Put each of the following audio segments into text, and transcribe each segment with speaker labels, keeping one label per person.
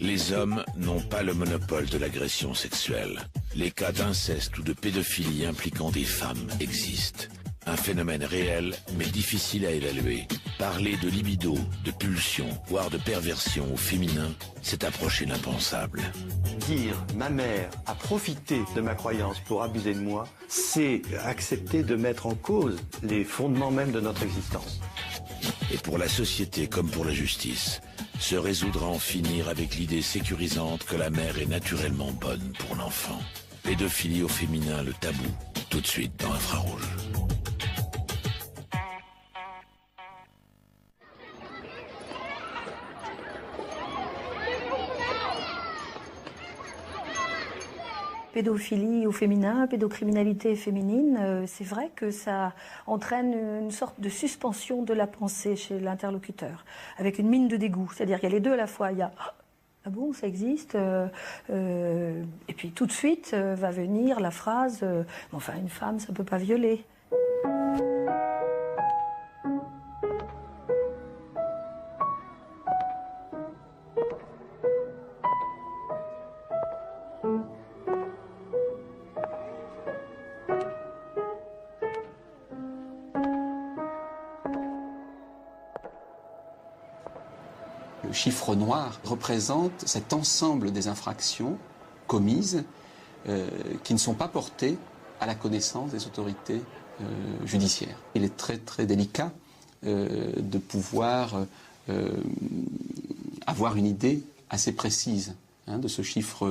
Speaker 1: Les hommes n'ont pas le monopole de l'agression sexuelle. Les cas d'inceste ou de pédophilie impliquant des femmes existent. Un phénomène réel, mais difficile à évaluer. Parler de libido, de pulsion, voire de perversion au féminin, c'est approcher l'impensable.
Speaker 2: Dire « ma mère a profité de ma croyance pour abuser de moi », c'est accepter de mettre en cause les fondements même de notre existence.
Speaker 1: Et pour la société comme pour la justice, se résoudre à en finir avec l'idée sécurisante que la mère est naturellement bonne pour l'enfant. Pédophilie au féminin, le tabou, tout de suite dans Infrarouge.
Speaker 3: Pédophilie au féminin, pédocriminalité féminine, c'est vrai que ça entraîne une sorte de suspension de la pensée chez l'interlocuteur, avec une mine de dégoût. C'est-à-dire qu'il y a les deux à la fois. Il y a « Ah bon, ça existe ?» Et puis tout de suite va venir la phrase « Enfin, une femme, ça ne peut pas violer ».
Speaker 4: Le chiffre noir représente cet ensemble des infractions commises qui ne sont pas portées à la connaissance des autorités judiciaires. Il est très très délicat de pouvoir avoir une idée assez précise de ce chiffre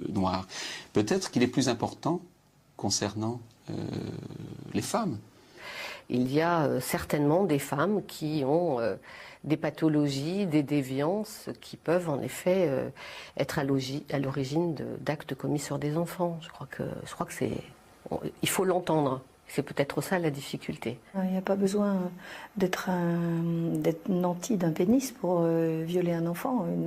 Speaker 4: noir. Peut-être qu'il est plus important concernant les femmes.
Speaker 5: Il y a certainement des femmes qui ont des pathologies, des déviances qui peuvent en effet être à l'origine d'actes commis sur des enfants. Je crois que c'est... Il faut l'entendre. C'est peut-être ça la difficulté.
Speaker 3: Il n'y a pas besoin d'être nanti d'un pénis pour violer un enfant. Une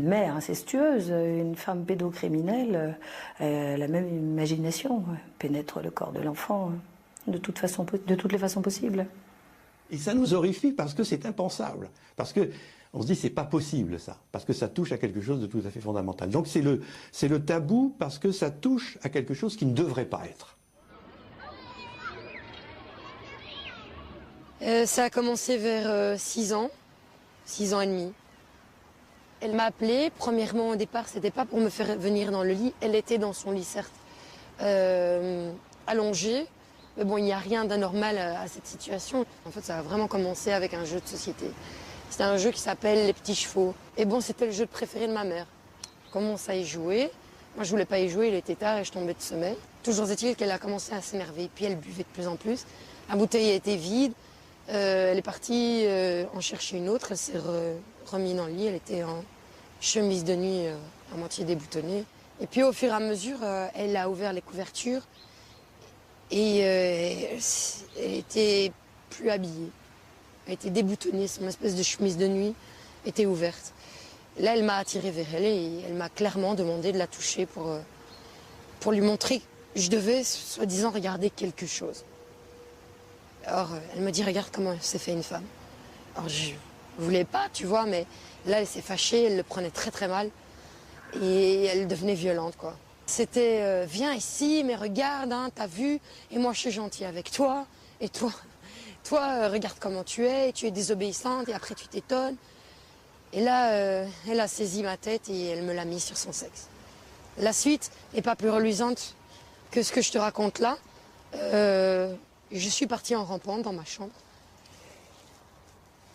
Speaker 3: mère incestueuse, une femme pédocriminelle, la même imagination pénètre le corps de l'enfant de toutes les façons possibles.
Speaker 2: Et ça nous horrifie parce que c'est impensable. Parce que on se dit c'est pas possible ça. Parce que ça touche à quelque chose de tout à fait fondamental. Donc c'est le tabou parce que ça touche à quelque chose qui ne devrait pas être.
Speaker 6: Ça a commencé vers 6 ans et demi. Elle m'a appelée, premièrement au départ, c'était pas pour me faire venir dans le lit, elle était dans son lit certes, allongée, mais bon, il n'y a rien d'anormal à cette situation. En fait, ça a vraiment commencé avec un jeu de société. C'était un jeu qui s'appelle Les Petits Chevaux. Et bon, c'était le jeu préféré de ma mère. On commence à y jouer. Moi, je voulais pas y jouer, il était tard et je tombais de sommeil. Toujours est-il qu'elle a commencé à s'énerver, puis elle buvait de plus en plus. La bouteille était vide, elle est partie en chercher une autre, elle s'est remise dans le lit, elle était en chemise de nuit à moitié déboutonnée. Et puis au fur et à mesure, elle a ouvert les couvertures et elle était plus habillée. Elle était déboutonnée, son espèce de chemise de nuit était ouverte. Là, elle m'a attirée vers elle et elle m'a clairement demandé de la toucher pour lui montrer que je devais, soi-disant, regarder quelque chose. Alors, elle me dit, regarde comment s'est fait une femme. Alors, je voulais pas, tu vois, mais là, elle s'est fâchée, elle le prenait très très mal. Et elle devenait violente, quoi. C'était, viens ici, mais regarde, hein, t'as vu, et moi, je suis gentille avec toi. Et toi, regarde comment tu es désobéissante, et après, tu t'étonnes. Et là, elle a saisi ma tête et elle me l'a mis sur son sexe. La suite n'est pas plus reluisante que ce que je te raconte là. Je suis partie en rampant dans ma chambre.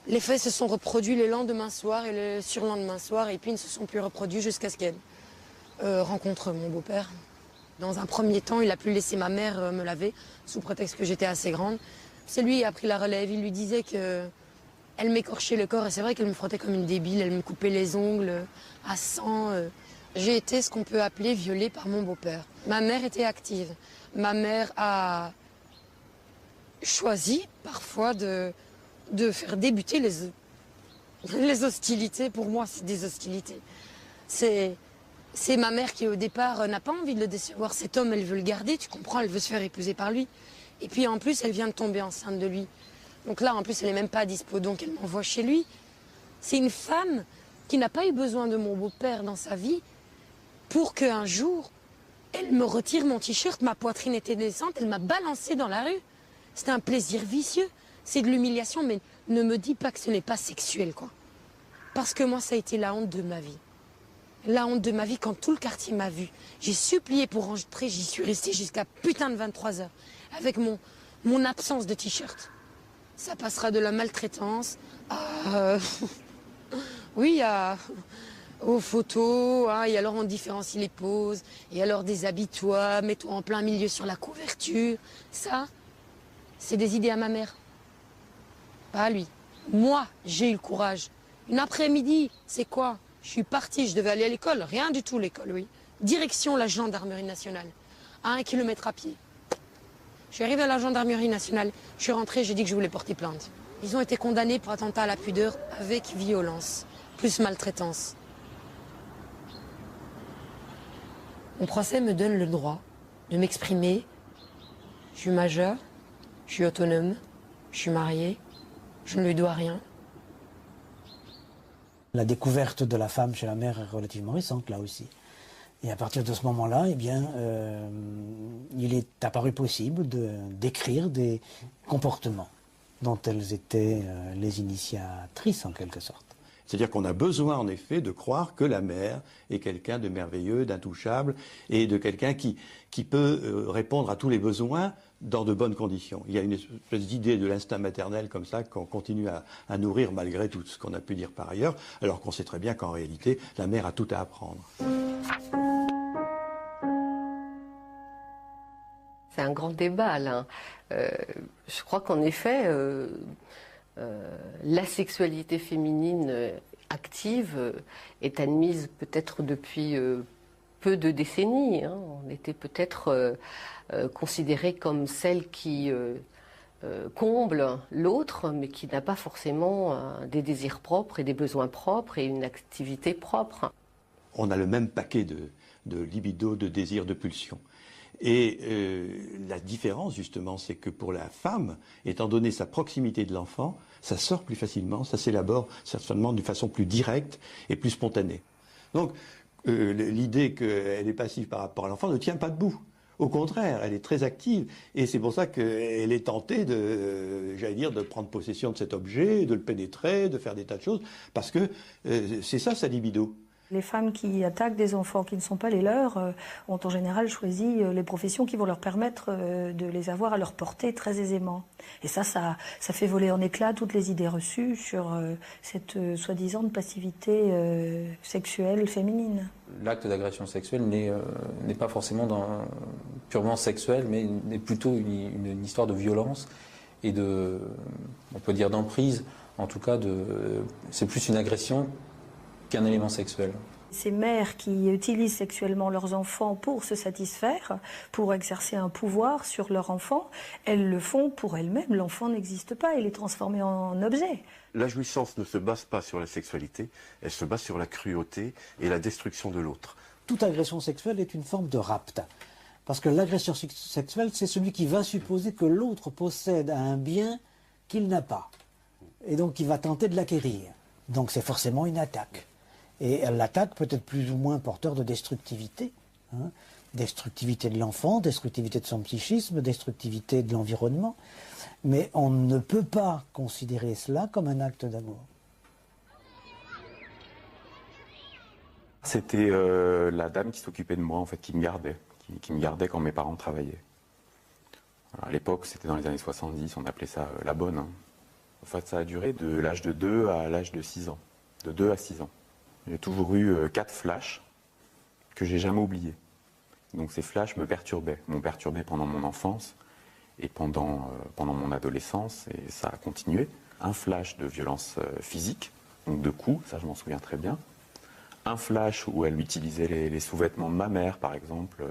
Speaker 6: Les faits se sont reproduits le lendemain soir et le surlendemain soir, et puis ils ne se sont plus reproduits jusqu'à ce qu'elle rencontre mon beau-père. Dans un premier temps, il a pu laisser ma mère me laver, sous prétexte que j'étais assez grande. C'est lui qui a pris la relève, il lui disait qu'elle m'écorchait le corps, et c'est vrai qu'elle me frottait comme une débile, elle me coupait les ongles à sang. J'ai été ce qu'on peut appeler violée par mon beau-père. Ma mère était active. Ma mère a choisi parfois de faire débuter les hostilités. Pour moi, c'est des hostilités. C'est ma mère qui, au départ, n'a pas envie de le décevoir. Cet homme, elle veut le garder, tu comprends, elle veut se faire épouser par lui. Et puis, en plus, elle vient de tomber enceinte de lui. Donc là, en plus, elle n'est même pas dispo, donc elle m'envoie chez lui. C'est une femme qui n'a pas eu besoin de mon beau-père dans sa vie pour qu'un jour, elle me retire mon t-shirt, ma poitrine était descente, elle m'a balancé dans la rue. C'était un plaisir vicieux, c'est de l'humiliation, mais ne me dis pas que ce n'est pas sexuel, quoi. Parce que moi, ça a été la honte de ma vie. La honte de ma vie quand tout le quartier m'a vue. J'ai supplié pour rentrer, j'y suis restée jusqu'à putain de 23 heures, avec mon absence de t-shirt. Ça passera de la maltraitance à... oui, aux photos, hein, et alors on différencie les poses, et alors déshabille-toi, mets-toi en plein milieu sur la couverture. Ça, c'est des idées à ma mère. Pas à lui. Moi, j'ai eu le courage. Une après-midi, c'est quoi? Je suis partie, je devais aller à l'école. Rien du tout, l'école, oui. Direction la gendarmerie nationale. À 1 kilomètre à pied. Je suis arrivée à la gendarmerie nationale. Je suis rentrée, j'ai dit que je voulais porter plainte. Ils ont été condamnés pour attentat à la pudeur avec violence, plus maltraitance. Mon procès me donne le droit de m'exprimer. Je suis majeure, je suis autonome, je suis mariée, je ne lui dois rien.
Speaker 7: La découverte de la femme chez la mère est relativement récente, là aussi. Et à partir de ce moment-là, eh bien, il est apparu possible d'écrire des comportements dont elles étaient les initiatrices, en quelque sorte.
Speaker 2: C'est-à-dire qu'on a besoin, en effet, de croire que la mère est quelqu'un de merveilleux, d'intouchable, et de quelqu'un qui peut répondre à tous les besoins dans de bonnes conditions. Il y a une espèce d'idée de l'instinct maternel comme ça qu'on continue à nourrir malgré tout ce qu'on a pu dire par ailleurs, alors qu'on sait très bien qu'en réalité, la mère a tout à apprendre.
Speaker 5: C'est un grand débat, là. Je crois qu'en effet, la sexualité féminine active est admise peut-être depuis peu de décennies. Hein. On était peut-être considéré comme celle qui comble l'autre, mais qui n'a pas forcément des désirs propres et des besoins propres et une activité propre.
Speaker 2: On a le même paquet de libido, de désir, de pulsion. Et la différence, justement, c'est que pour la femme, étant donné sa proximité de l'enfant, ça sort plus facilement, ça s'élabore certainement d'une façon plus directe et plus spontanée. Donc, l'idée qu'elle est passive par rapport à l'enfant ne tient pas debout. Au contraire, elle est très active et c'est pour ça qu'elle est tentée de prendre possession de cet objet, de le pénétrer, de faire des tas de choses, parce que c'est ça sa libido.
Speaker 3: Les femmes qui attaquent des enfants qui ne sont pas les leurs ont en général choisi les professions qui vont leur permettre de les avoir à leur portée très aisément. Et ça fait voler en éclats toutes les idées reçues sur cette soi-disant passivité sexuelle féminine.
Speaker 8: L'acte d'agression sexuelle n'est pas forcément purement sexuel, mais est plutôt une histoire de violence et on peut dire d'emprise. En tout cas, c'est plus une agression qu'un élément sexuel.
Speaker 3: Ces mères qui utilisent sexuellement leurs enfants pour se satisfaire, pour exercer un pouvoir sur leur enfant, elles le font pour elles-mêmes. L'enfant n'existe pas, il est transformé en objet.
Speaker 9: La jouissance ne se base pas sur la sexualité, elle se base sur la cruauté et la destruction de l'autre.
Speaker 7: Toute agression sexuelle est une forme de rapt. Parce que l'agression sexuelle, c'est celui qui va supposer que l'autre possède un bien qu'il n'a pas. Et donc il va tenter de l'acquérir. Donc c'est forcément une attaque. Et l'attaque peut être plus ou moins porteur de destructivité. Hein. Destructivité de l'enfant, destructivité de son psychisme, destructivité de l'environnement. Mais on ne peut pas considérer cela comme un acte d'amour.
Speaker 9: C'était la dame qui s'occupait de moi, en fait, qui me gardait. Qui me gardait quand mes parents travaillaient. Alors, à l'époque, c'était dans les années 70, on appelait ça la bonne. Hein. En fait, ça a duré de l'âge de 2 à l'âge de 6 ans. De 2 à 6 ans. J'ai toujours eu 4 flashs que j'ai jamais oubliés. Donc ces flashs m'ont perturbé pendant mon enfance et pendant mon adolescence, et ça a continué. Un flash de violence physique, donc de coups, ça je m'en souviens très bien. Un flash où elle utilisait les sous-vêtements de ma mère, par exemple,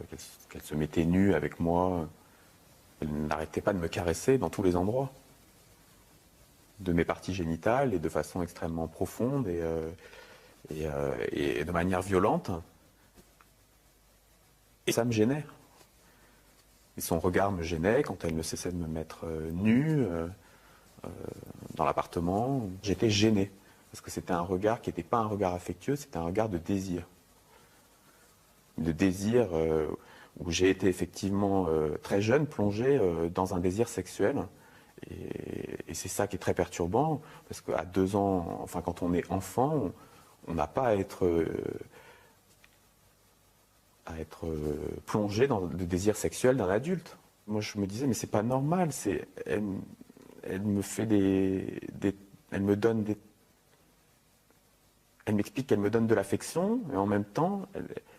Speaker 9: qu'elle se mettait nue avec moi. Elle n'arrêtait pas de me caresser dans tous les endroits, de mes parties génitales et de façon extrêmement profonde et de manière violente. Et ça me gênait. Et son regard me gênait quand elle ne cessait de me mettre nu dans l'appartement. J'étais gêné Parce que c'était un regard qui n'était pas un regard affectueux, c'était un regard de désir. De désir où j'ai été effectivement très jeune, plongé dans un désir sexuel. Et c'est ça qui est très perturbant, parce qu'à 2 ans, enfin quand on est enfant, on n'a pas à être plongé dans le désir sexuel d'un adulte. Moi je me disais, mais c'est pas normal, elle me fait elle me donne elle m'explique qu'elle me donne de l'affection, et en même temps,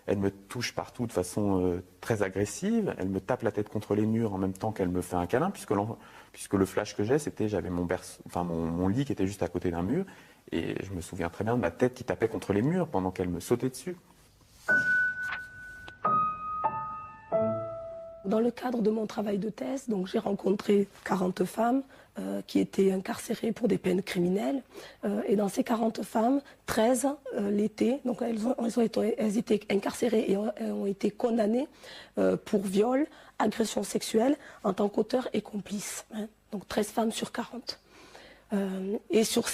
Speaker 9: elle me touche partout de façon très agressive, elle me tape la tête contre les murs en même temps qu'elle me fait un câlin, puisque le flash que j'ai, c'était, j'avais mon lit qui était juste à côté d'un mur, et je me souviens très bien de ma tête qui tapait contre les murs pendant qu'elle me sautait dessus.
Speaker 10: Dans le cadre de mon travail de thèse, donc j'ai rencontré 40 femmes qui étaient incarcérées pour des peines criminelles. Et dans ces 40 femmes, 13 l'étaient. Donc elles étaient incarcérées et ont été condamnées pour viol, agression sexuelle en tant qu'auteur et complice. Hein. Donc 13 femmes sur 40. Et sur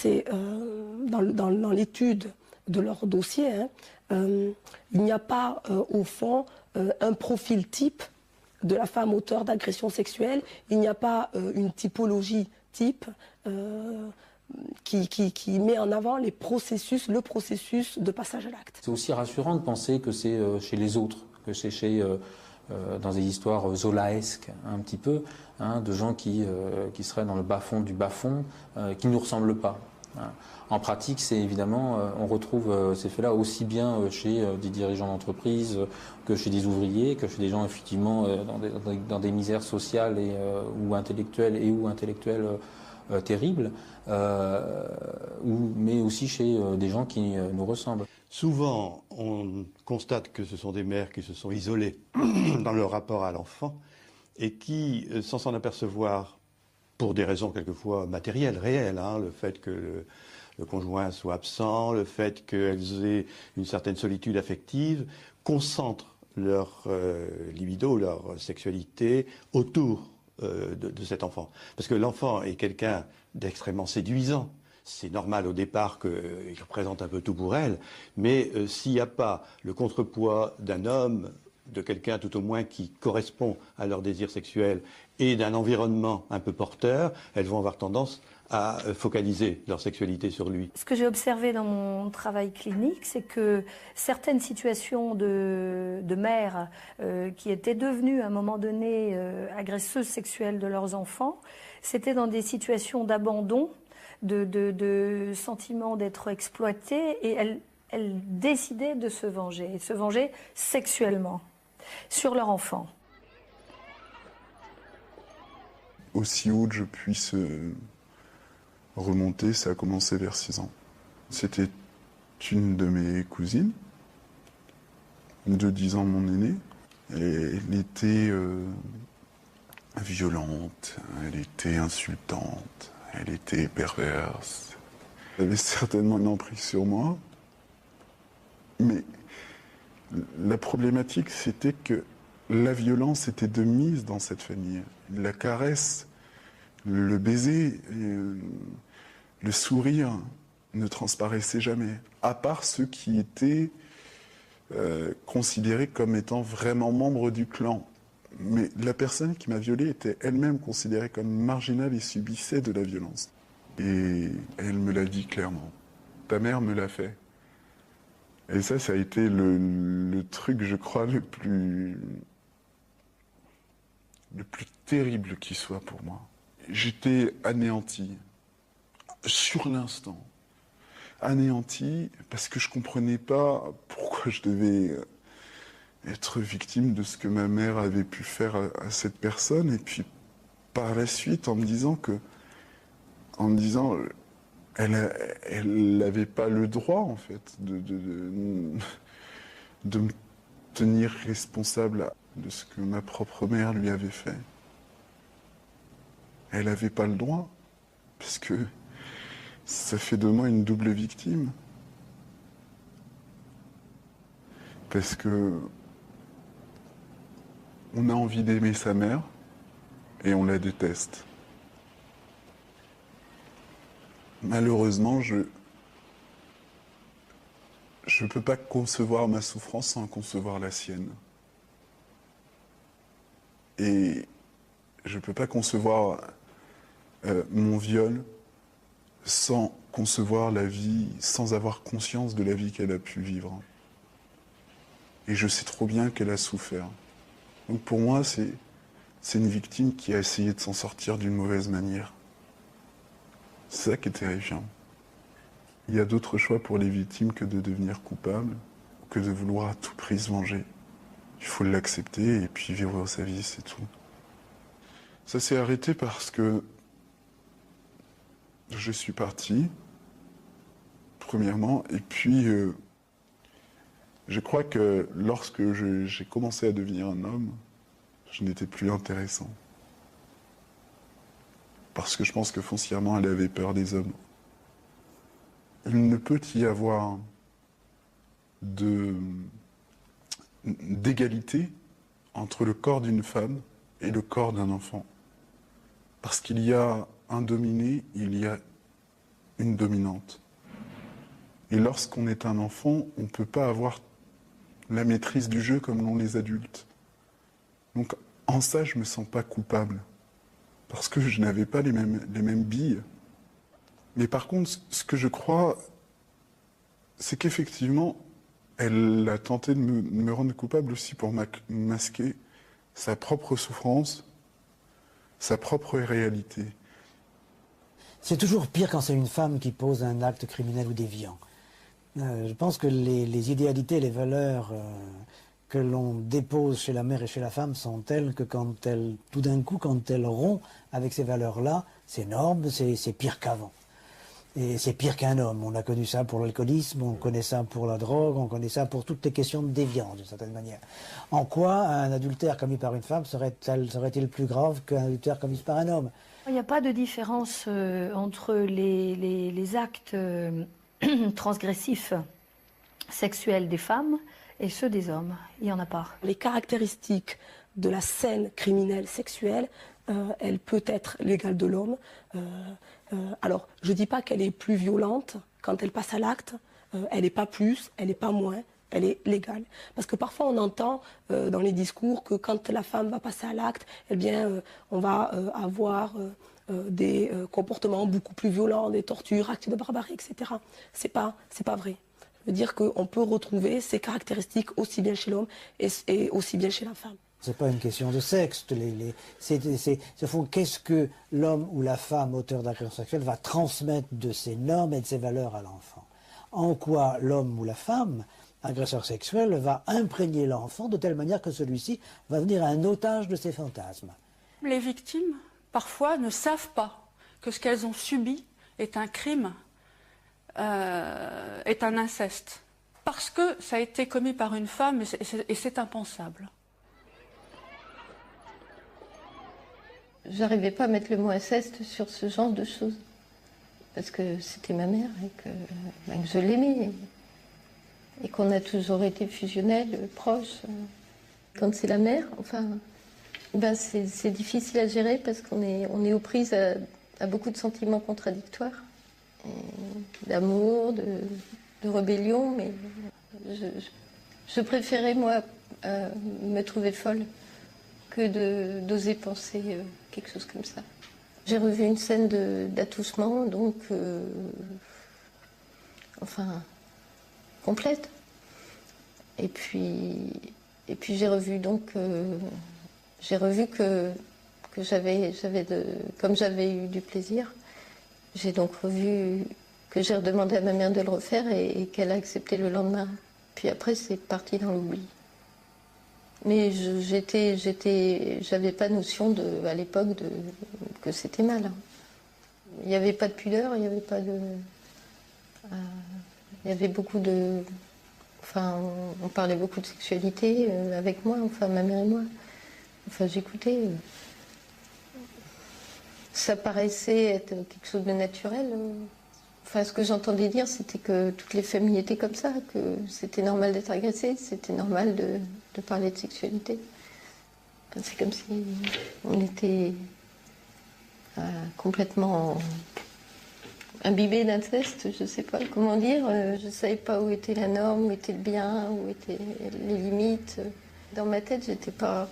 Speaker 10: dans l'étude de leur dossier, hein, il n'y a pas au fond un profil type de la femme auteure d'agression sexuelle. Il n'y a pas une typologie type qui met en avant le processus de passage à l'acte.
Speaker 8: C'est aussi rassurant de penser que c'est chez les autres, que c'est dans des histoires zolaesques un petit peu, hein, de gens qui seraient dans le bas-fond du bas-fond, qui ne nous ressemblent pas. Hein. En pratique, c'est évidemment, on retrouve ces faits-là aussi bien chez des dirigeants d'entreprise que chez des ouvriers, que chez des gens effectivement dans des misères sociales ou intellectuelles terribles, mais aussi chez des gens qui nous ressemblent.
Speaker 2: Souvent, on constate que ce sont des mères qui se sont isolées dans leur rapport à l'enfant et qui, sans s'en apercevoir, pour des raisons quelquefois matérielles, réelles, hein, le fait que le conjoint soit absent, le fait qu'elles aient une certaine solitude affective, concentrent leur libido, leur sexualité autour de cet enfant. Parce que l'enfant est quelqu'un d'extrêmement séduisant. C'est normal au départ qu'il représente un peu tout pour elle, mais s'il n'y a pas le contrepoids d'un homme, de quelqu'un tout au moins qui correspond à leur désir sexuel et d'un environnement un peu porteur, elles vont avoir tendance à focaliser leur sexualité sur lui.
Speaker 3: Ce que j'ai observé dans mon travail clinique, c'est que certaines situations de mères qui étaient devenues à un moment donné agresseuses sexuelles de leurs enfants, c'était dans des situations d'abandon, de sentiment d'être exploitées, et elles décidaient de se venger sexuellement sur leur enfant.
Speaker 11: Aussi haut que je puisse remonter, ça a commencé vers 6 ans. C'était une de mes cousines, de 10 ans mon aînée. Elle était violente, elle était insultante, elle était perverse. Elle avait certainement une emprise sur moi. Mais la problématique, c'était que la violence était de mise dans cette famille. La caresse, le baiser, le sourire ne transparaissaient jamais. À part ceux qui étaient considérés comme étant vraiment membres du clan. Mais la personne qui m'a violée était elle-même considérée comme marginale et subissait de la violence. Et elle me l'a dit clairement. Ta mère me l'a fait. Et ça a été le truc, je crois, le plus terrible qui soit pour moi. J'étais anéanti, sur l'instant. Anéanti parce que je comprenais pas pourquoi je devais être victime de ce que ma mère avait pu faire à cette personne. Et puis, par la suite, en me disant elle n'avait pas le droit, en fait, de me tenir responsable de ce que ma propre mère lui avait fait. Elle n'avait pas le droit, parce que ça fait de moi une double victime. Parce que on a envie d'aimer sa mère et on la déteste. Malheureusement, je ne peux pas concevoir ma souffrance sans concevoir la sienne. Et je ne peux pas concevoir mon viol sans concevoir la vie, sans avoir conscience de la vie qu'elle a pu vivre. Et je sais trop bien qu'elle a souffert. Donc pour moi, c'est une victime qui a essayé de s'en sortir d'une mauvaise manière. C'est ça qui est terrifiant. Il y a d'autres choix pour les victimes que de devenir coupables, ou que de vouloir à tout prix se venger. Il faut l'accepter et puis vivre sa vie, c'est tout. Ça s'est arrêté parce que je suis parti, premièrement, et puis je crois que lorsque j'ai commencé à devenir un homme, je n'étais plus intéressant. Parce que je pense que foncièrement, elle avait peur des hommes. Il ne peut y avoir d'égalité entre le corps d'une femme et le corps d'un enfant. Parce qu'il y a un dominé, il y a une dominante. Et lorsqu'on est un enfant, on ne peut pas avoir la maîtrise du jeu comme l'ont les adultes. Donc en ça, je ne me sens pas coupable. Parce que je n'avais pas les mêmes billes. Mais par contre, ce que je crois, c'est qu'effectivement, elle a tenté de me rendre coupable aussi pour masquer sa propre souffrance, sa propre réalité.
Speaker 7: C'est toujours pire quand c'est une femme qui pose un acte criminel ou déviant. Je pense que les idéalités, les valeurs que l'on dépose chez la mère et chez la femme sont telles que tout d'un coup, quand elle rompt avec ces valeurs-là, c'est énorme, c'est pire qu'avant. Et c'est pire qu'un homme. On a connu ça pour l'alcoolisme, on connaît ça pour la drogue, on connaît ça pour toutes les questions de déviance, d'une certaine manière. En quoi un adultère commis par une femme serait-il plus grave qu'un adultère commis par un homme?
Speaker 3: Il n'y a pas de différence entre les actes transgressifs sexuels des femmes et ceux des hommes. Il n'y en a pas.
Speaker 10: Les caractéristiques de la scène criminelle sexuelle, elle peut être l'égale de l'homme. Alors, je ne dis pas qu'elle est plus violente quand elle passe à l'acte. Elle n'est pas plus, elle n'est pas moins, elle est légale. Parce que parfois, on entend dans les discours que quand la femme va passer à l'acte, eh bien, on va avoir des comportements beaucoup plus violents, des tortures, actes de barbarie, etc. C'est pas vrai. Je veux dire qu'on peut retrouver ces caractéristiques aussi bien chez l'homme et aussi bien chez la femme.
Speaker 7: C'est pas une question de sexe. Qu'est-ce que l'homme ou la femme auteur d'agression sexuelle va transmettre de ses normes et de ses valeurs à l'enfant? En quoi l'homme ou la femme agresseur sexuel va imprégner l'enfant de telle manière que celui-ci va devenir un otage de ses fantasmes?
Speaker 12: Les victimes, parfois, ne savent pas que ce qu'elles ont subi est un crime, est un inceste. Parce que ça a été commis par une femme et c'est impensable.
Speaker 5: J'arrivais pas à mettre le mot inceste sur ce genre de choses. Parce que c'était ma mère et que je l'aimais. Et qu'on a toujours été fusionnels, proches. Quand c'est la mère, c'est difficile à gérer parce qu'on est aux prises à beaucoup de sentiments contradictoires. D'amour, de rébellion, mais je préférais, moi, me trouver folle que d'oser penser quelque chose comme ça. J'ai revu une scène d'attouchement, donc, complète. Et puis j'ai revu que comme j'avais eu du plaisir, j'ai donc revu que j'ai redemandé à ma mère de le refaire et qu'elle a accepté le lendemain. Puis après, c'est parti dans l'oubli. Mais j'avais pas notion à l'époque que c'était mal. Il n'y avait pas de pudeur, il y avait pas de... il y avait beaucoup de... on parlait beaucoup de sexualité avec moi, ma mère et moi. J'écoutais. Ça paraissait être quelque chose de naturel. Ce que j'entendais dire, c'était que toutes les familles étaient comme ça, que c'était normal d'être agressé, c'était normal de parler de sexualité. C'est comme si on était complètement
Speaker 13: Imbibée d'inceste, je ne sais pas comment dire. Je ne savais pas où était la norme, où était le bien, où étaient les limites. Dans ma tête, j'étais pas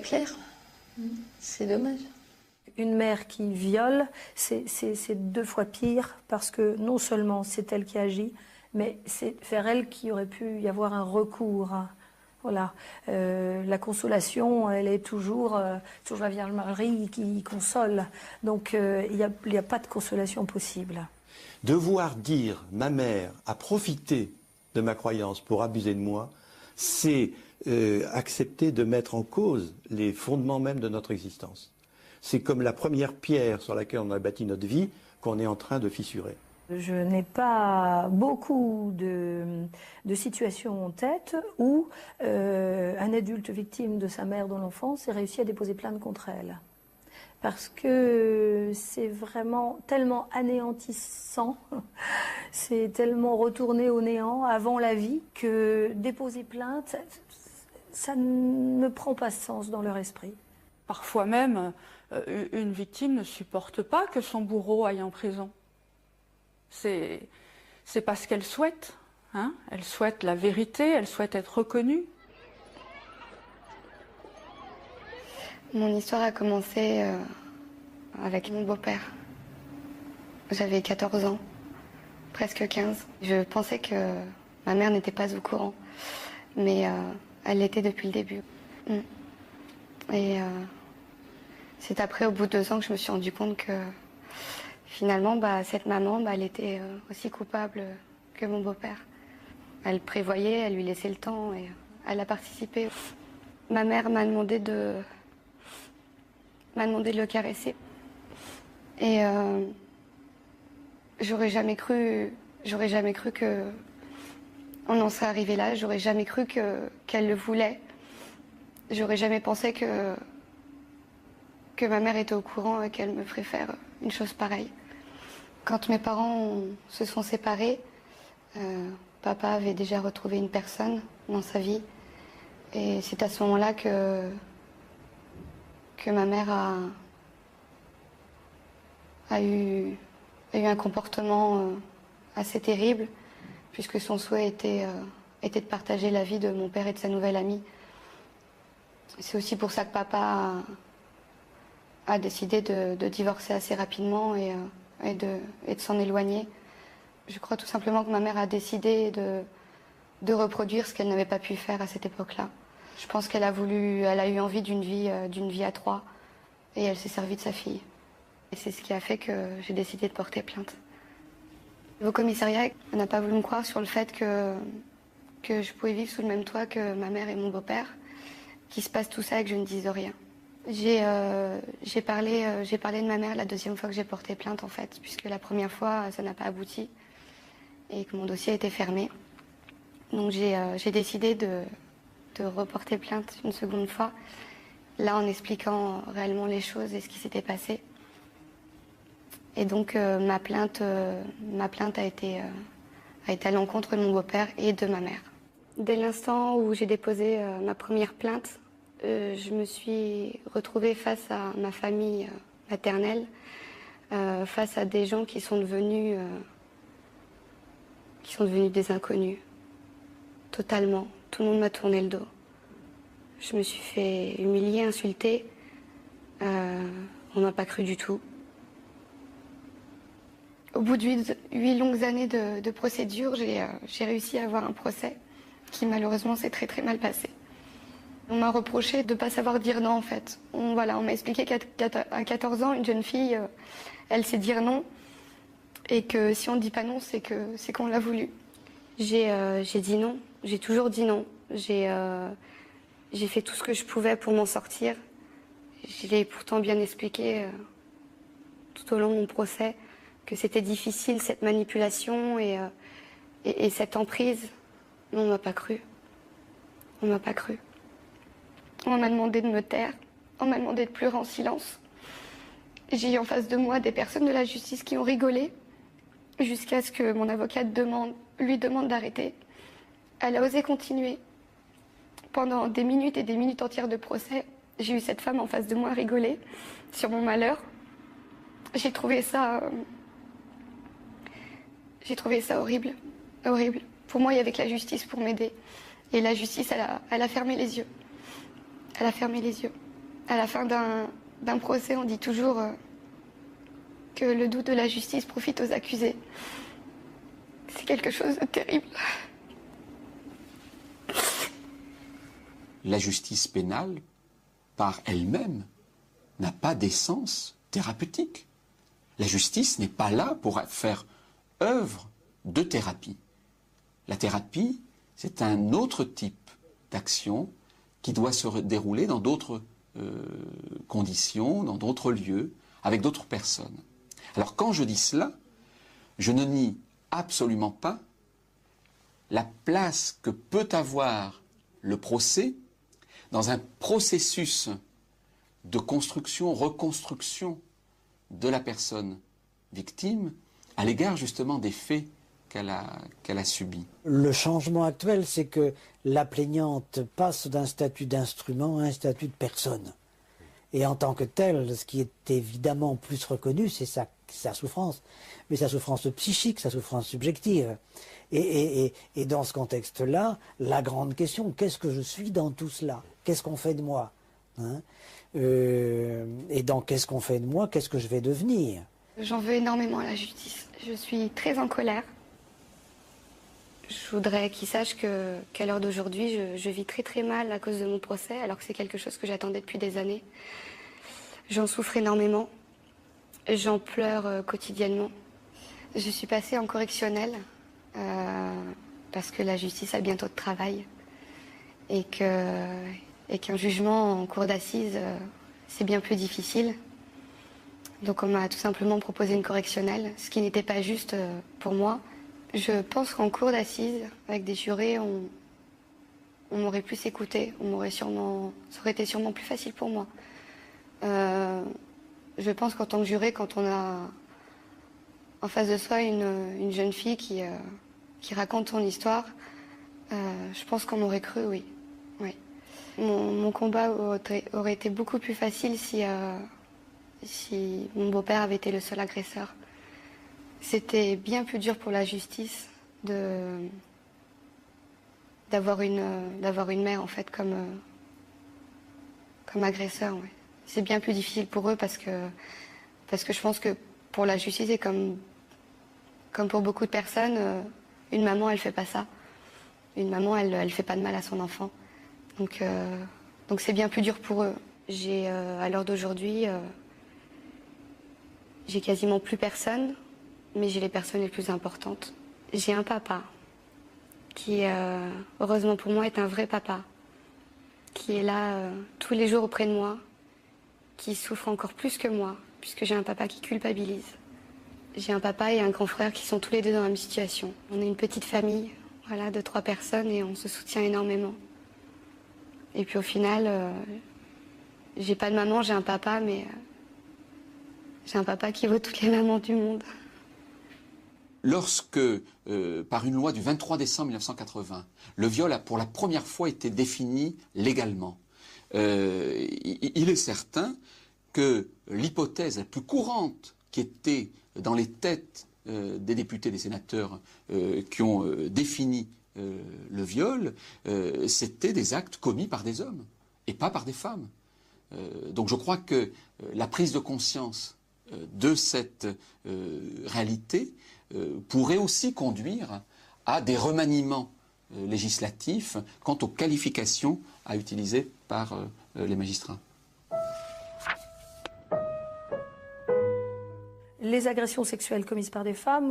Speaker 13: claire. C'est dommage.
Speaker 3: Une mère qui viole, c'est 2 fois pire parce que non seulement c'est elle qui agit, mais c'est vers elle qu'il aurait pu y avoir un recours. Voilà. La consolation, elle est toujours la Vierge Marie qui console. Donc il n'y a pas de consolation possible.
Speaker 2: Devoir dire « ma mère a profité de ma croyance pour abuser de moi », c'est accepter de mettre en cause les fondements même de notre existence. C'est comme la première pierre sur laquelle on a bâti notre vie qu'on est en train de fissurer.
Speaker 3: Je n'ai pas beaucoup de situations en tête où un adulte victime de sa mère dans l'enfance ait réussi à déposer plainte contre elle. Parce que c'est vraiment tellement anéantissant, c'est tellement retourné au néant avant la vie que déposer plainte, ça ne prend pas sens dans leur esprit.
Speaker 12: Parfois même, une victime ne supporte pas que son bourreau aille en prison. C'est parce qu'elle souhaite. Hein, elle souhaite la vérité, elle souhaite être reconnue.
Speaker 14: Mon histoire a commencé avec mon beau-père. J'avais 14 ans, presque 15. Je pensais que ma mère n'était pas au courant, mais elle l'était depuis le début. Et c'est après, au bout de 2 ans, que je me suis rendu compte que finalement, cette maman, elle était aussi coupable que mon beau-père. Elle prévoyait, elle lui laissait le temps et elle a participé. Ma mère m'a demandé de le caresser. Et j'aurais jamais cru que on en serait arrivé là. J'aurais jamais cru qu'elle le voulait. J'aurais jamais pensé que ma mère était au courant et qu'elle me ferait faire une chose pareille. Quand mes parents se sont séparés, papa avait déjà retrouvé une personne dans sa vie. Et c'est à ce moment-là que ma mère a eu un comportement assez terrible, puisque son souhait était de partager la vie de mon père et de sa nouvelle amie. C'est aussi pour ça que papa a décidé de divorcer assez rapidement et de s'en éloigner. Je crois tout simplement que ma mère a décidé de reproduire ce qu'elle n'avait pas pu faire à cette époque-là. Je pense qu'elle a eu envie d'une vie à 3 et elle s'est servie de sa fille. Et c'est ce qui a fait que j'ai décidé de porter plainte. Au commissariat, on n'a pas voulu me croire sur le fait que je pouvais vivre sous le même toit que ma mère et mon beau-père, qu'il se passe tout ça et que je ne dise rien. J'ai parlé de ma mère la 2e fois que j'ai porté plainte, en fait, puisque la première fois, ça n'a pas abouti et que mon dossier a été fermé. Donc j'ai décidé de reporter plainte une seconde fois, là en expliquant réellement les choses et ce qui s'était passé. Et donc ma plainte a été à l'encontre de mon beau-père et de ma mère. Dès l'instant où j'ai déposé ma première plainte, je me suis retrouvée face à ma famille maternelle, face à des gens qui sont devenus des inconnus, totalement. Tout le monde m'a tourné le dos. Je me suis fait humilier, insulter. On m'a pas cru du tout. Au bout de 8 longues années de procédure, j'ai réussi à avoir un procès qui malheureusement s'est très très mal passé. On m'a reproché de ne pas savoir dire non, en fait. On m'a expliqué qu'à 14 ans, une jeune fille, elle sait dire non. Et que si on ne dit pas non, c'est qu'on l'a voulu. J'ai dit non. J'ai toujours dit non. J'ai fait tout ce que je pouvais pour m'en sortir. Je l'ai pourtant bien expliqué tout au long de mon procès que c'était difficile, cette manipulation et cette emprise. Mais on ne m'a pas cru. On ne m'a pas cru. On m'a demandé de me taire, on m'a demandé de pleurer en silence. J'ai eu en face de moi des personnes de la justice qui ont rigolé, jusqu'à ce que mon avocate lui demande d'arrêter. Elle a osé continuer. Pendant des minutes et des minutes entières de procès, j'ai eu cette femme en face de moi rigoler sur mon malheur. J'ai trouvé ça horrible, horrible. Pour moi, il y avait que la justice pour m'aider. Et la justice, elle a fermé les yeux. Elle a fermé les yeux. À la fin d'un procès, on dit toujours que le doute de la justice profite aux accusés. C'est quelque chose de terrible.
Speaker 4: La justice pénale, par elle-même, n'a pas d'essence thérapeutique. La justice n'est pas là pour faire œuvre de thérapie. La thérapie, c'est un autre type d'action qui doit se dérouler dans d'autres conditions, dans d'autres lieux, avec d'autres personnes. Alors quand je dis cela, je ne nie absolument pas la place que peut avoir le procès dans un processus de construction, reconstruction de la personne victime à l'égard justement des faits qu'elle a subis.
Speaker 7: Le changement actuel, c'est que la plaignante passe d'un statut d'instrument à un statut de personne. Et en tant que telle, ce qui est évidemment plus reconnu, c'est sa souffrance. Mais sa souffrance psychique, sa souffrance subjective. Et dans ce contexte-là, la grande question, qu'est-ce que je suis dans tout cela? Qu'est-ce qu'on fait de moi, hein? Et dans qu'est-ce qu'on fait de moi, qu'est-ce que je vais devenir?
Speaker 14: J'en veux énormément à la justice. Je suis très en colère. Je voudrais qu'ils sachent qu'à l'heure d'aujourd'hui, je vis très très mal à cause de mon procès, alors que c'est quelque chose que j'attendais depuis des années. J'en souffre énormément. J'en pleure quotidiennement. Je suis passée en correctionnel parce que la justice a bientôt de travail et qu'un jugement en cour d'assises, c'est bien plus difficile. Donc on m'a tout simplement proposé une correctionnelle, ce qui n'était pas juste pour moi. Je pense qu'en cour d'assises, avec des jurés, on m'aurait plus écouté, ça aurait été sûrement plus facile pour moi. Je pense qu'en tant que juré, quand on a en face de soi une jeune fille qui raconte son histoire, je pense qu'on m'aurait cru, oui. Mon combat aurait été beaucoup plus facile si mon beau-père avait été le seul agresseur. C'était bien plus dur pour la justice d'avoir une mère en fait comme agresseur. Ouais. C'est bien plus difficile pour eux parce que je pense que pour la justice et comme pour beaucoup de personnes, une maman elle fait pas ça. Une maman elle fait pas de mal à son enfant. Donc c'est bien plus dur pour eux. J'ai à l'heure d'aujourd'hui j'ai quasiment plus personne. Mais j'ai les personnes les plus importantes. J'ai un papa qui, heureusement pour moi, est un vrai papa, qui est là tous les jours auprès de moi, qui souffre encore plus que moi, puisque j'ai un papa qui culpabilise. J'ai un papa et un grand frère qui sont tous les deux dans la même situation. On est une petite famille, voilà, de 3 personnes et on se soutient énormément. Et puis au final, j'ai pas de maman, j'ai un papa, mais j'ai un papa qui vaut toutes les mamans du monde.
Speaker 4: Lorsque, par une loi du 23 décembre 1980, le viol a pour la première fois été défini légalement, il est certain que l'hypothèse la plus courante qui était dans les têtes des députés, des sénateurs qui ont défini le viol, c'était des actes commis par des hommes et pas par des femmes. Donc je crois que la prise de conscience de cette réalité pourrait aussi conduire à des remaniements législatifs quant aux qualifications à utiliser par les magistrats.
Speaker 3: Les agressions sexuelles commises par des femmes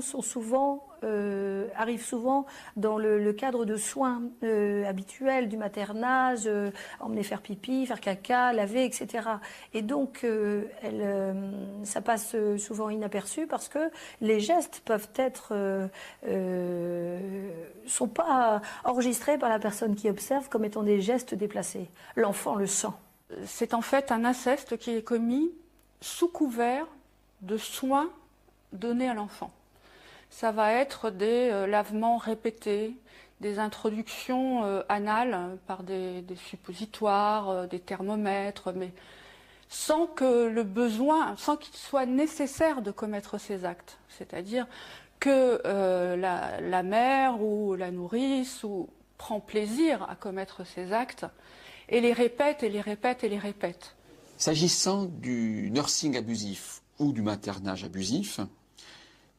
Speaker 3: arrivent souvent dans le cadre de soins habituels, du maternage, emmener faire pipi, faire caca, laver, etc. Et donc, ça passe souvent inaperçu parce que les gestes peuvent sont pas enregistrés par la personne qui observe comme étant des gestes déplacés. L'enfant le sent.
Speaker 12: C'est en fait un inceste qui est commis sous couvert de soins donnés à l'enfant. Ça va être des lavements répétés, des introductions anales par des suppositoires, des thermomètres, mais sans qu'il soit nécessaire de commettre ces actes. C'est-à-dire que la mère ou la nourrice prend plaisir à commettre ces actes et les répète et les répète et les répète.
Speaker 4: S'agissant du nursing abusif ou du maternage abusif,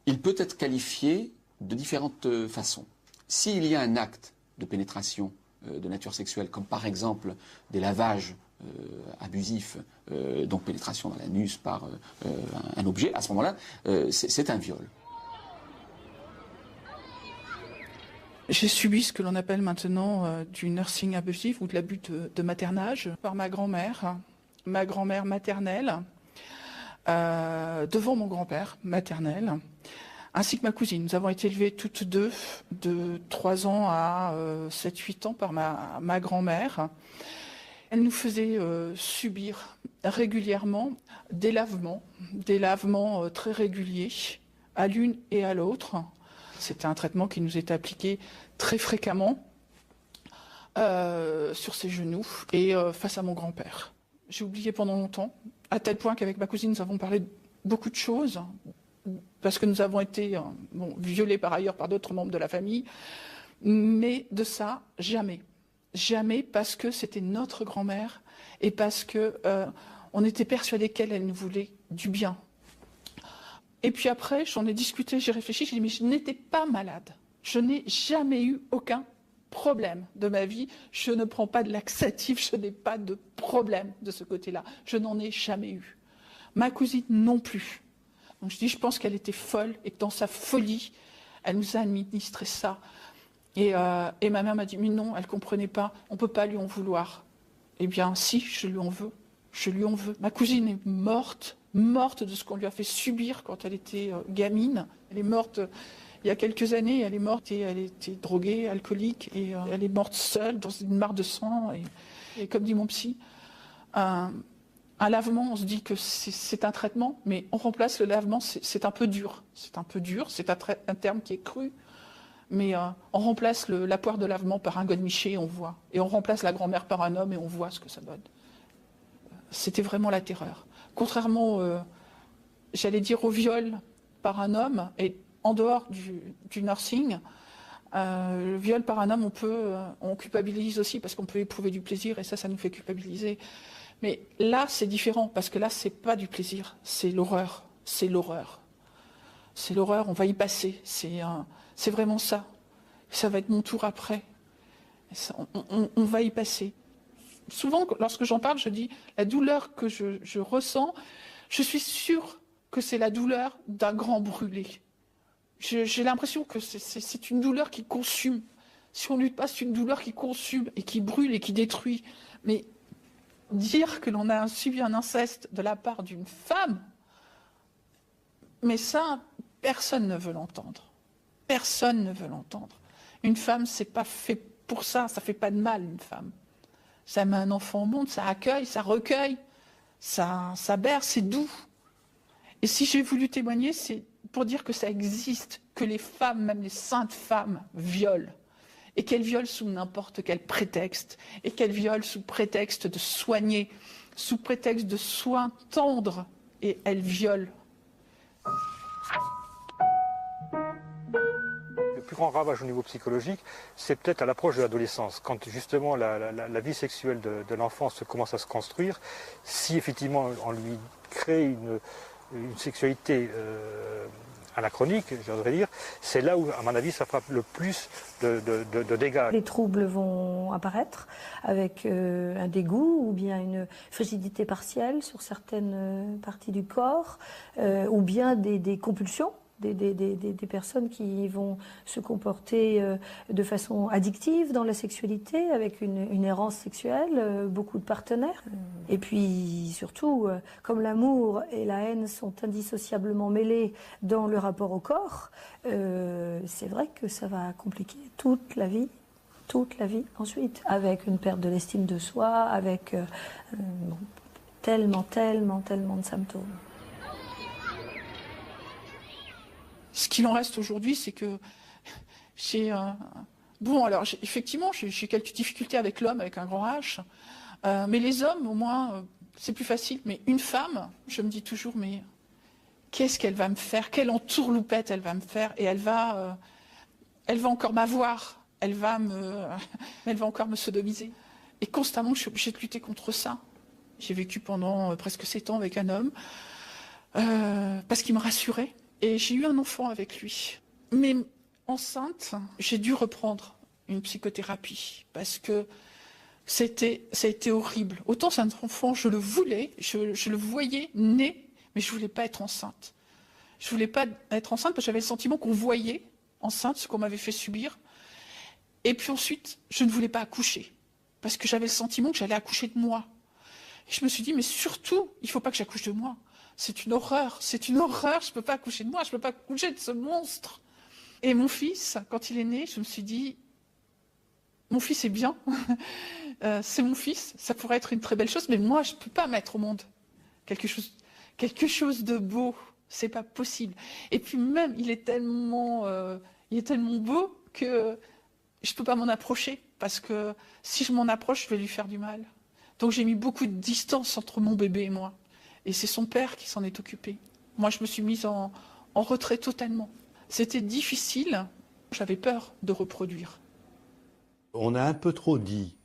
Speaker 4: il peut être qualifié de différentes façons. S'il y a un acte de pénétration de nature sexuelle, comme par exemple des lavages abusifs, donc pénétration dans l'anus par un objet, à ce moment-là, c'est un viol.
Speaker 15: J'ai subi ce que l'on appelle maintenant du nursing abusif ou de l'abus de maternage par ma grand-mère maternelle, devant mon grand-père maternel, ainsi que ma cousine. Nous avons été élevés toutes deux de 3 ans à 7-8 ans par ma grand-mère. Elle nous faisait subir régulièrement des lavements très réguliers à l'une et à l'autre. C'était un traitement qui nous était appliqué très fréquemment sur ses genoux et face à mon grand-père. J'ai oublié pendant longtemps, à tel point qu'avec ma cousine, nous avons parlé de beaucoup de choses, parce que nous avons été violés par ailleurs par d'autres membres de la famille, mais de ça, jamais. Jamais, parce que c'était notre grand-mère et parce que on était persuadés qu'elle nous voulait du bien. Et puis après, j'en ai discuté, j'ai réfléchi, j'ai dit mais je n'étais pas malade. Je n'ai jamais eu aucun problème de ma vie. Je ne prends pas de laxatif, je n'ai pas de problème de ce côté-là. Je n'en ai jamais eu. Ma cousine non plus. Donc je pense qu'elle était folle et que dans sa folie, elle nous a administré ça. Et ma mère m'a dit mais non, elle ne comprenait pas, on ne peut pas lui en vouloir. Eh bien si, je lui en veux. Je lui en veux. Ma cousine est morte de ce qu'on lui a fait subir quand elle était gamine. Elle est morte il y a quelques années, elle est morte et elle était droguée, alcoolique, et elle est morte seule dans une mare de sang. Et comme dit mon psy, un lavement, on se dit que c'est un traitement, mais on remplace le lavement, c'est un peu dur. C'est un peu dur, c'est un terme qui est cru, mais on remplace la poire de lavement par un godemiché et on voit. Et on remplace la grand-mère par un homme et on voit ce que ça donne. C'était vraiment la terreur. Contrairement, j'allais dire, au viol par un homme, et en dehors du nursing, le viol par un homme, on culpabilise aussi parce qu'on peut éprouver du plaisir et ça nous fait culpabiliser. Mais là, c'est différent parce que là, c'est pas du plaisir, c'est l'horreur. C'est l'horreur. C'est l'horreur, on va y passer. C'est vraiment ça. Ça va être mon tour après. On va y passer. Souvent, lorsque j'en parle, je dis la douleur que je ressens, je suis sûre que c'est la douleur d'un grand brûlé. J'ai l'impression que c'est une douleur qui consume. Si on lutte pas, c'est une douleur qui consume et qui brûle et qui détruit. Mais dire que l'on a subi un inceste de la part d'une femme, mais ça, personne ne veut l'entendre. Personne ne veut l'entendre. Une femme, c'est pas fait pour ça fait pas de mal, une femme. Ça met un enfant au monde, ça accueille, ça recueille, ça berce, c'est doux. Et si j'ai voulu témoigner, c'est pour dire que ça existe, que les femmes, même les saintes femmes, violent. Et qu'elles violent sous n'importe quel prétexte. Et qu'elles violent sous prétexte de soigner, sous prétexte de soins tendres. Et elles violent.
Speaker 16: Le plus grand ravage au niveau psychologique, c'est peut-être à l'approche de l'adolescence, quand justement la vie sexuelle de l'enfant commence à se construire. Si effectivement on lui crée une sexualité anachronique, j'oserais dire, c'est là où, à mon avis, ça fera le plus de dégâts.
Speaker 3: Les troubles vont apparaître avec un dégoût ou bien une frigidité partielle sur certaines parties du corps, ou bien des compulsions. Des personnes qui vont se comporter de façon addictive dans la sexualité, avec une errance sexuelle, beaucoup de partenaires. Et puis surtout, comme l'amour et la haine sont indissociablement mêlés dans le rapport au corps, c'est vrai que ça va compliquer toute la vie ensuite, avec une perte de l'estime de soi, avec tellement de symptômes.
Speaker 15: Ce qu'il en reste aujourd'hui, c'est que effectivement, j'ai quelques difficultés avec l'homme, avec un grand H, mais les hommes, au moins, c'est plus facile, mais une femme, je me dis toujours, mais qu'est-ce qu'elle va me faire? Quelle entourloupette elle va me faire? Et elle va encore m'avoir, elle va encore me sodomiser. Et constamment, je suis obligée de lutter contre ça. J'ai vécu pendant presque 7 ans avec un homme, parce qu'il me rassurait. Et j'ai eu un enfant avec lui. Mais enceinte, j'ai dû reprendre une psychothérapie, parce que ça a été horrible. Autant cet enfant, je le voulais, je le voyais né, mais je ne voulais pas être enceinte. Je ne voulais pas être enceinte parce que j'avais le sentiment qu'on voyait enceinte ce qu'on m'avait fait subir. Et puis ensuite, je ne voulais pas accoucher, parce que j'avais le sentiment que j'allais accoucher de moi. Et je me suis dit, mais surtout, il ne faut pas que j'accouche de moi. C'est une horreur, je ne peux pas accoucher de moi, je ne peux pas accoucher de ce monstre. Et mon fils, quand il est né, je me suis dit, mon fils est bien, c'est mon fils, ça pourrait être une très belle chose, mais moi, je ne peux pas mettre au monde quelque chose de beau, c'est pas possible. Et puis même, il est tellement beau que je ne peux pas m'en approcher, parce que si je m'en approche, je vais lui faire du mal. Donc j'ai mis beaucoup de distance entre mon bébé et moi. Et c'est son père qui s'en est occupé. Moi, je me suis mise en retrait totalement. C'était difficile, j'avais peur de reproduire.
Speaker 2: On a un peu trop dit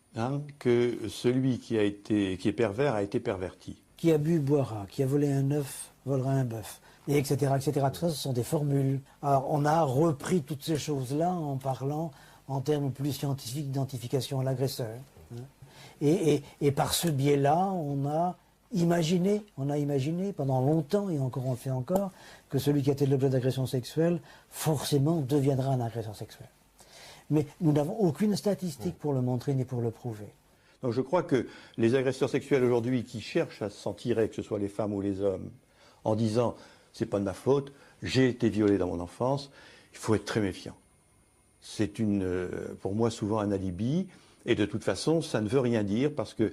Speaker 2: que celui qui est pervers a été perverti.
Speaker 7: Qui a bu boira, qui a volé un œuf volera un bœuf, et etc., etc. Tout ça, ce sont des formules. Alors, on a repris toutes ces choses-là en parlant en termes plus scientifiques d'identification à l'agresseur. Et par ce biais-là, on a imaginé pendant longtemps, et encore on le fait encore, que celui qui a été l'objet d'agression sexuelle, forcément deviendra un agresseur sexuel. Mais nous n'avons aucune statistique pour le montrer ni pour le prouver.
Speaker 2: Donc je crois que les agresseurs sexuels aujourd'hui qui cherchent à s'en tirer, que ce soit les femmes ou les hommes, en disant « c'est pas de ma faute, j'ai été violé dans mon enfance », il faut être très méfiant. C'est pour moi souvent un alibi, et de toute façon ça ne veut rien dire, parce que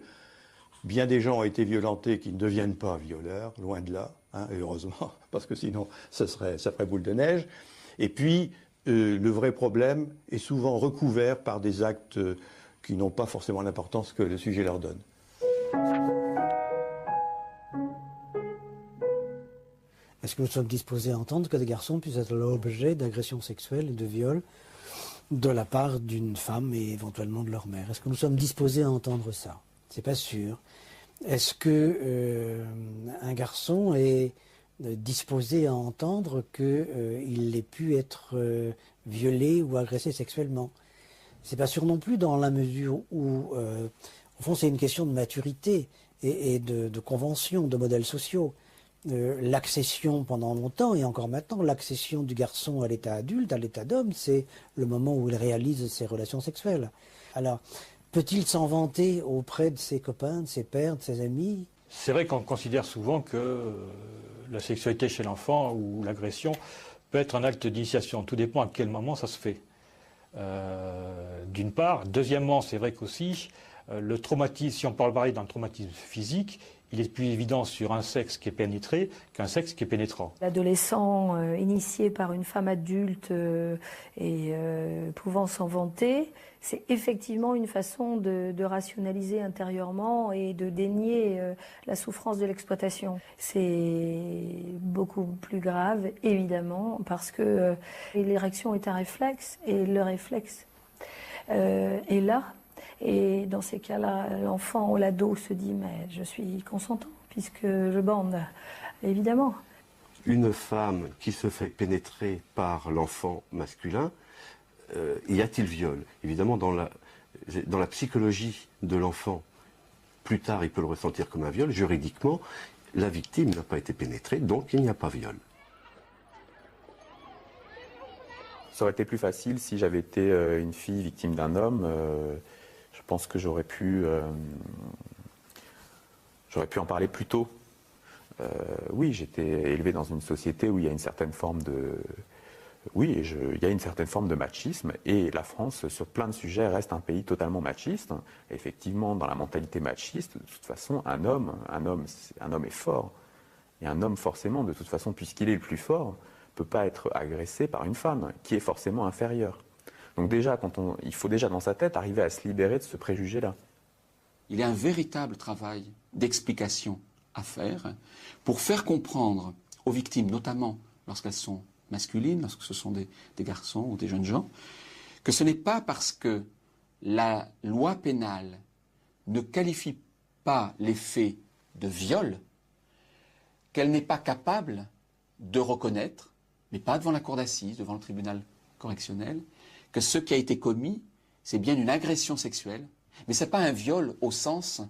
Speaker 2: bien des gens ont été violentés qui ne deviennent pas violeurs, loin de là, et heureusement, parce que sinon ça ferait boule de neige. Et puis le vrai problème est souvent recouvert par des actes qui n'ont pas forcément l'importance que le sujet leur donne.
Speaker 7: Est-ce que nous sommes disposés à entendre que des garçons puissent être l'objet d'agressions sexuelles et de viols de la part d'une femme et éventuellement de leur mère? Est-ce que nous sommes disposés à entendre ça? C'est pas sûr. Est-ce que un garçon est disposé à entendre qu'il ait pu être violé ou agressé sexuellement? C'est pas sûr non plus, dans la mesure où, au fond, c'est une question de maturité et de convention, de modèles sociaux. L'accession pendant longtemps, et encore maintenant, l'accession du garçon à l'état adulte, à l'état d'homme, c'est le moment où il réalise ses relations sexuelles. Alors, peut-il s'en vanter auprès de ses copains, de ses pères, de ses amis?
Speaker 16: C'est vrai qu'on considère souvent que la sexualité chez l'enfant ou l'agression peut être un acte d'initiation. Tout dépend à quel moment ça se fait. D'une part. Deuxièmement, c'est vrai qu'aussi, le traumatisme, si on parle pareil d'un traumatisme physique, il est plus évident sur un sexe qui est pénétré qu'un sexe qui est pénétrant.
Speaker 3: L'adolescent initié par une femme adulte et pouvant s'en vanter, c'est effectivement une façon de rationaliser intérieurement et de dénier la souffrance de l'exploitation. C'est beaucoup plus grave, évidemment, parce que l'érection est un réflexe, et le réflexe est là. Et dans ces cas-là, l'enfant ou l'ado se dit « mais je suis consentant puisque je bande », évidemment.
Speaker 17: Une femme qui se fait pénétrer par l'enfant masculin, y a-t-il viol? Évidemment, dans la psychologie de l'enfant, plus tard il peut le ressentir comme un viol. Juridiquement, la victime n'a pas été pénétrée, donc il n'y a pas viol.
Speaker 9: Ça aurait été plus facile si j'avais été une fille victime d'un homme. Je pense que j'aurais pu en parler plus tôt. Oui, j'étais élevé dans une société où il y a une certaine forme de... Oui, il y a une certaine forme de machisme, et la France, sur plein de sujets, reste un pays totalement machiste. Et effectivement, dans la mentalité machiste, de toute façon, un homme est fort. Et un homme, forcément, de toute façon, puisqu'il est le plus fort, ne peut pas être agressé par une femme, qui est forcément inférieure. Donc déjà, il faut déjà dans sa tête arriver à se libérer de ce préjugé-là.
Speaker 4: il y a un véritable travail d'explication à faire pour faire comprendre aux victimes, notamment lorsqu'elles sont masculines, lorsque ce sont des garçons ou des jeunes gens, que ce n'est pas parce que la loi pénale ne qualifie pas les faits de viol qu'elle n'est pas capable de reconnaître, mais pas devant la cour d'assises, devant le tribunal correctionnel, que ce qui a été commis, c'est bien une agression sexuelle, mais ce n'est pas un viol au sens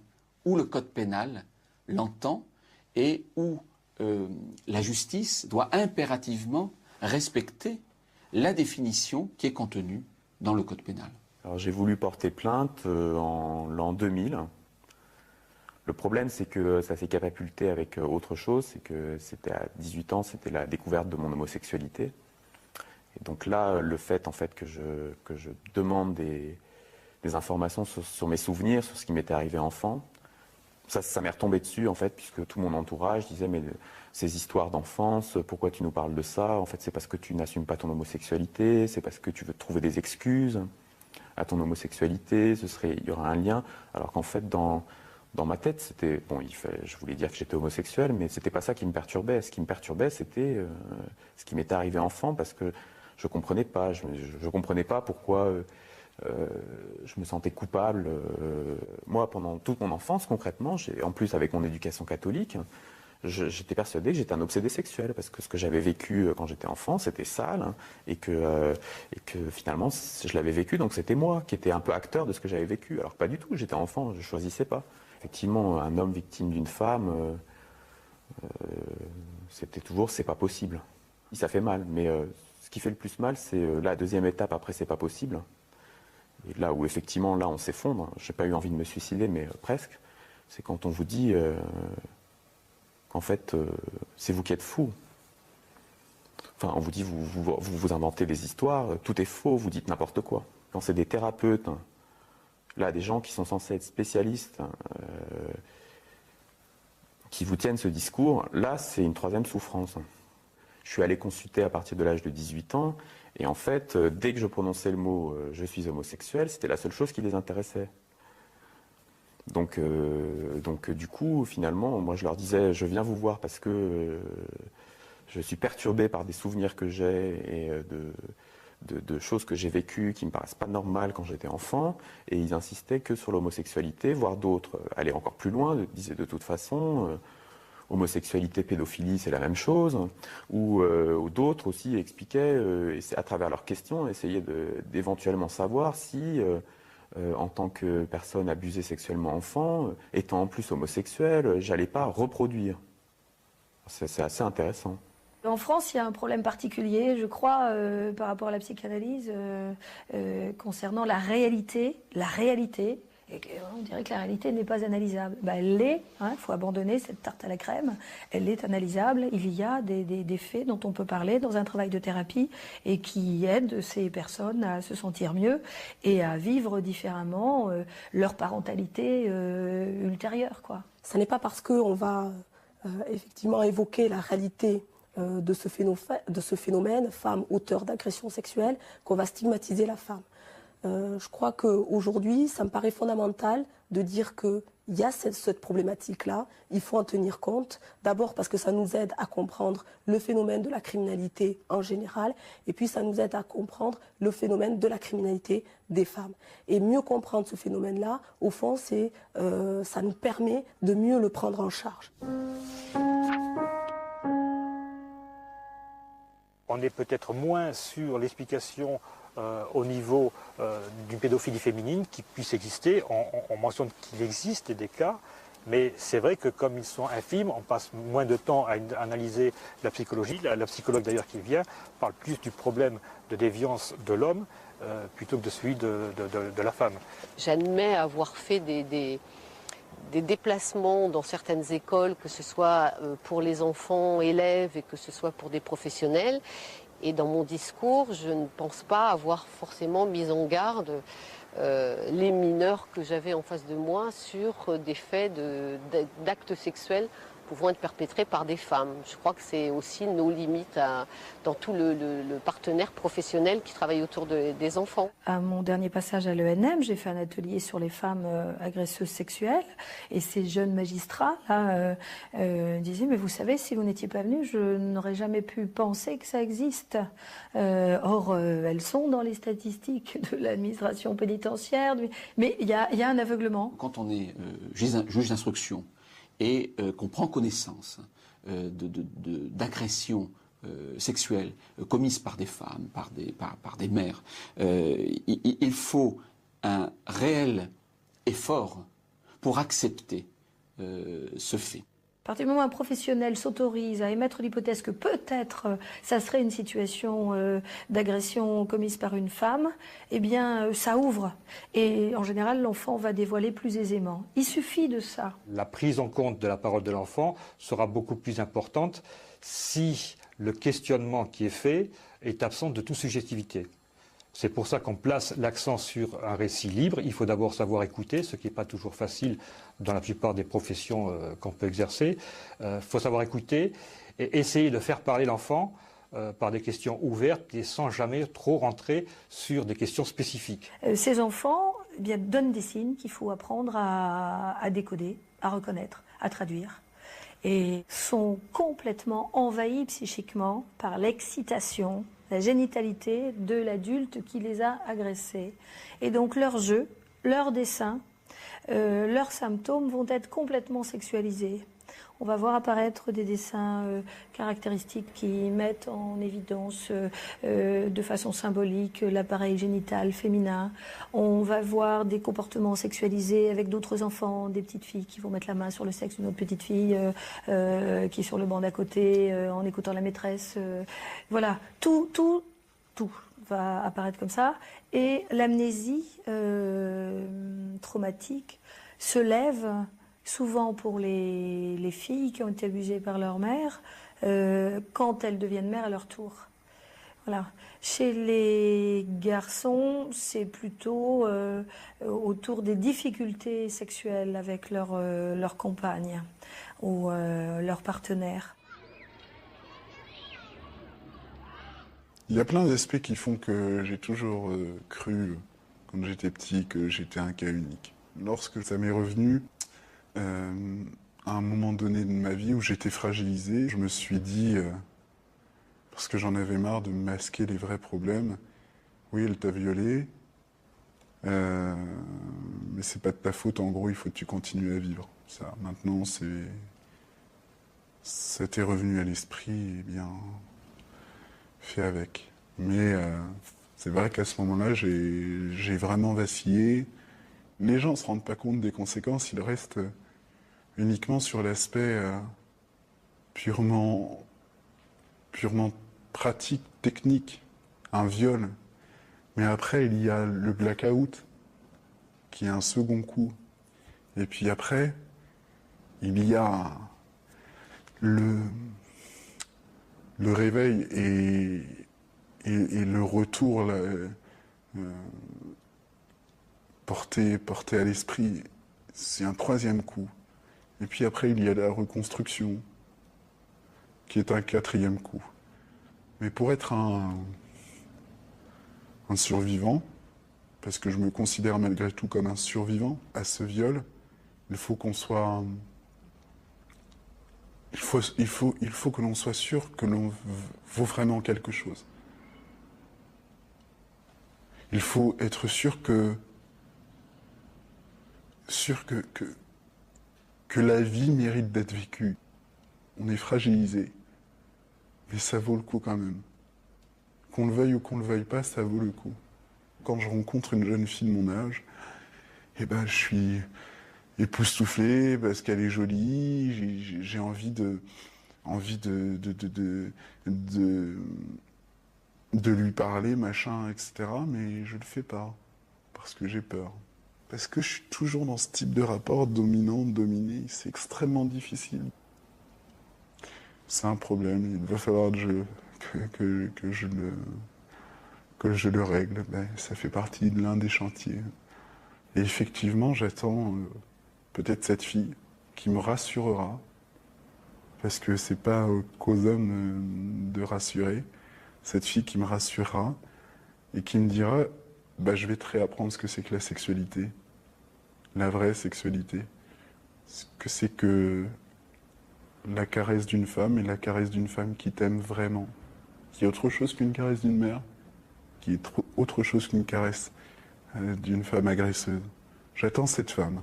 Speaker 4: où le code pénal l'entend et où la justice doit impérativement respecter la définition qui est contenue dans le code pénal.
Speaker 9: Alors j'ai voulu porter plainte en l'an 2000. Le problème, c'est que ça s'est catapulté avec autre chose, c'est que c'était à 18 ans, c'était la découverte de mon homosexualité. Et donc là, le fait en fait que je demande des informations sur mes souvenirs, sur ce qui m'était arrivé enfant, ça m'est retombé dessus en fait, puisque tout mon entourage disait mais ces histoires d'enfance, pourquoi tu nous parles de ça? En fait, c'est parce que tu n'assumes pas ton homosexualité, c'est parce que tu veux trouver des excuses à ton homosexualité, il y aura un lien, alors qu'en fait dans ma tête, c'était bon, je voulais dire que j'étais homosexuel, mais c'était pas ça qui me perturbait. Ce qui me perturbait, c'était ce qui m'était arrivé enfant, parce que je comprenais pas. Je comprenais pas pourquoi je me sentais coupable. Moi, pendant toute mon enfance, concrètement, en plus avec mon éducation catholique, j'étais persuadé que j'étais un obsédé sexuel, parce que ce que j'avais vécu quand j'étais enfant, c'était sale, hein, et que finalement, je l'avais vécu, donc c'était moi qui étais un peu acteur de ce que j'avais vécu. Alors que pas du tout, j'étais enfant, je choisissais pas. Effectivement, un homme victime d'une femme, c'était toujours « c'est pas possible ». Ça fait mal, mais ce qui fait le plus mal, c'est la deuxième étape après « c'est pas possible ». Et là où effectivement, là on s'effondre, j'ai pas eu envie de me suicider, mais presque, c'est quand on vous dit qu'en fait, c'est vous qui êtes fou. Enfin, on vous dit, vous inventez des histoires, tout est faux, vous dites n'importe quoi. Quand c'est des thérapeutes, là, des gens qui sont censés être spécialistes, qui vous tiennent ce discours, là, c'est une troisième souffrance. Je suis allé consulter à partir de l'âge de 18 ans, et en fait, dès que je prononçais le mot « je suis homosexuel », c'était la seule chose qui les intéressait. Donc du coup, finalement, moi, je leur disais « je viens vous voir parce que je suis perturbé par des souvenirs que j'ai et de choses que j'ai vécues qui ne me paraissent pas normales quand j'étais enfant », et ils insistaient que sur l'homosexualité, voire d'autres allaient encore plus loin, disaient de toute façon homosexualité, pédophilie, c'est la même chose, ou d'autres aussi expliquaient, à travers leurs questions, essayaient d'éventuellement savoir si, en tant que personne abusée sexuellement enfant, étant en plus homosexuel, j'allais pas reproduire. C'est assez intéressant.
Speaker 3: En France, il y a un problème particulier, je crois, par rapport à la psychanalyse, concernant la réalité. Et on dirait que la réalité n'est pas analysable. Ben, elle l'est, il faut abandonner cette tarte à la crème, elle est analysable. Il y a des faits dont on peut parler dans un travail de thérapie et qui aident ces personnes à se sentir mieux et à vivre différemment leur parentalité ultérieure, quoi.
Speaker 10: Ce n'est pas parce qu'on va effectivement évoquer la réalité de ce phénomène, femme auteure d'agression sexuelle, qu'on va stigmatiser la femme. Je crois qu'aujourd'hui, ça me paraît fondamental de dire qu'il y a cette problématique-là, il faut en tenir compte. D'abord parce que ça nous aide à comprendre le phénomène de la criminalité en général, et puis ça nous aide à comprendre le phénomène de la criminalité des femmes. Et mieux comprendre ce phénomène-là, au fond, ça nous permet de mieux le prendre en charge.
Speaker 16: On est peut-être moins sur l'explication au niveau d'une pédophilie féminine qui puisse exister. On mentionne qu'il existe des cas, mais c'est vrai que comme ils sont infimes, on passe moins de temps à analyser la psychologie. La psychologue d'ailleurs qui vient parle plus du problème de déviance de l'homme plutôt que de celui de la femme.
Speaker 5: J'admets avoir fait des déplacements dans certaines écoles, que ce soit pour les enfants, élèves, et que ce soit pour des professionnels. Et dans mon discours, je ne pense pas avoir forcément mis en garde les mineurs que j'avais en face de moi sur des faits d'actes sexuels pouvons être perpétrés par des femmes. Je crois que c'est aussi nos limites dans tout le partenaire professionnel qui travaille autour des enfants.
Speaker 3: À mon dernier passage à l'ENM, j'ai fait un atelier sur les femmes agresseuses sexuelles et ces jeunes magistrats là, disaient mais vous savez, si vous n'étiez pas venus, je n'aurais jamais pu penser que ça existe. Or, elles sont dans les statistiques de l'administration pénitentiaire, mais il y a un aveuglement.
Speaker 4: Quand on est juge d'instruction et qu'on prend connaissance d'agressions sexuelles commises par des femmes, par des mères, il faut un réel effort pour accepter ce fait.
Speaker 3: À partir du moment où un professionnel s'autorise à émettre l'hypothèse que peut-être ça serait une situation d'agression commise par une femme, eh bien ça ouvre. Et en général, l'enfant va dévoiler plus aisément. Il suffit de ça.
Speaker 16: La prise en compte de la parole de l'enfant sera beaucoup plus importante si le questionnement qui est fait est absent de toute subjectivité. C'est pour ça qu'on place l'accent sur un récit libre. Il faut d'abord savoir écouter, ce qui n'est pas toujours facile dans la plupart des professions qu'on peut exercer. Il faut savoir écouter et essayer de faire parler l'enfant par des questions ouvertes et sans jamais trop rentrer sur des questions spécifiques.
Speaker 3: Ces enfants donnent des signes qu'il faut apprendre à décoder, à reconnaître, à traduire. Et sont complètement envahis psychiquement par l'excitation, la génitalité de l'adulte qui les a agressés. Et donc leurs jeux, leurs dessins, leurs symptômes vont être complètement sexualisés. On va voir apparaître des dessins caractéristiques qui mettent en évidence de façon symbolique l'appareil génital féminin. On va voir des comportements sexualisés avec d'autres enfants, des petites filles qui vont mettre la main sur le sexe d'une autre petite fille qui est sur le banc d'à côté en écoutant la maîtresse. Voilà, tout va apparaître comme ça. Et l'amnésie traumatique se lève souvent pour les filles qui ont été abusées par leur mère, quand elles deviennent mères à leur tour. Voilà. Chez les garçons, c'est plutôt autour des difficultés sexuelles avec leur compagne ou leur partenaire.
Speaker 11: Il y a plein d'aspects qui font que j'ai toujours cru, quand j'étais petit, que j'étais un cas unique. Lorsque ça m'est revenu, à un moment donné de ma vie où j'étais fragilisé, je me suis dit, parce que j'en avais marre de masquer les vrais problèmes, oui, elle t'a violé, mais c'est pas de ta faute, en gros, il faut que tu continues à vivre. Ça, maintenant, ça t'est revenu à l'esprit, et bien, fais avec. Mais c'est vrai qu'à ce moment-là, j'ai vraiment vacillé. Les gens ne se rendent pas compte des conséquences, ils restent uniquement sur l'aspect purement pratique, technique, un viol. Mais après, il y a le blackout, qui est un second coup. Et puis après, il y a le réveil et le retour porté à l'esprit, c'est un troisième coup. Et puis après, il y a la reconstruction, qui est un quatrième coup. Mais pour être un survivant, parce que je me considère malgré tout comme un survivant à ce viol, il faut qu'on soit... Il faut que l'on soit sûr que l'on vaut vraiment quelque chose. Il faut être sûr que la vie mérite d'être vécue. On est fragilisé, mais ça vaut le coup quand même. Qu'on le veuille ou qu'on le veuille pas, ça vaut le coup. Quand je rencontre une jeune fille de mon âge, eh ben, je suis époustouflé parce qu'elle est jolie, j'ai envie de lui parler, machin, etc. Mais je le fais pas, parce que j'ai peur. Parce que je suis toujours dans ce type de rapport dominant-dominé. C'est extrêmement difficile. C'est un problème. Il va falloir que je le règle. Ben, ça fait partie de l'un des chantiers. Et effectivement, j'attends peut-être cette fille qui me rassurera Parce que c'est pas qu'aux hommes de rassurer. Cette fille qui me rassurera et qui me dira bah, je vais te réapprendre ce que c'est que la sexualité, la vraie sexualité. Ce que c'est que la caresse d'une femme et la caresse d'une femme qui t'aime vraiment. Qui est autre chose qu'une caresse d'une mère, qui est autre chose qu'une caresse d'une femme agresseuse. J'attends cette femme.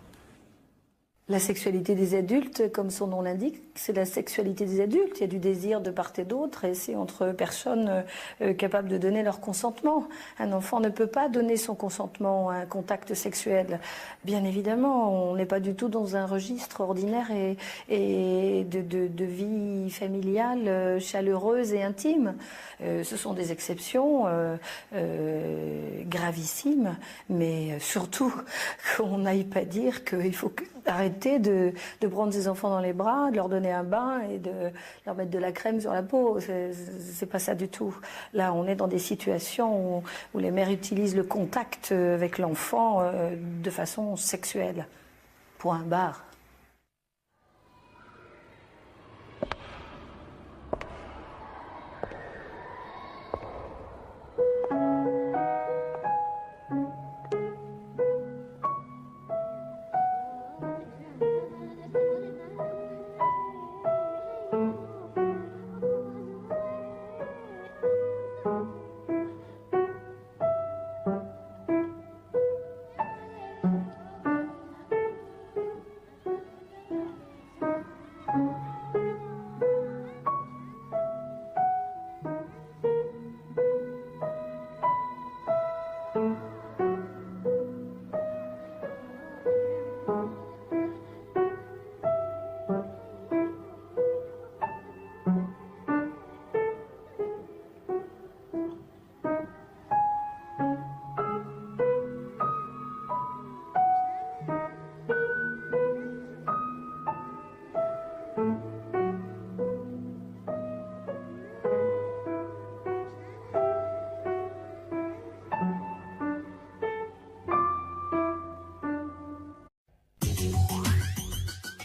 Speaker 3: La sexualité des adultes, comme son nom l'indique, c'est la sexualité des adultes. Il y a du désir de part et d'autre et c'est entre personnes capables de donner leur consentement. Un enfant ne peut pas donner son consentement à un contact sexuel. Bien évidemment, on n'est pas du tout dans un registre ordinaire et de vie familiale chaleureuse et intime. Ce sont des exceptions gravissimes, mais surtout qu'on n'aille pas dire qu'il faut arrêter de prendre ses enfants dans les bras, de leur donner un bain et de leur mettre de la crème sur la peau. C'est pas ça du tout. Là, on est dans des situations où les mères utilisent le contact avec l'enfant de façon sexuelle. Point barre.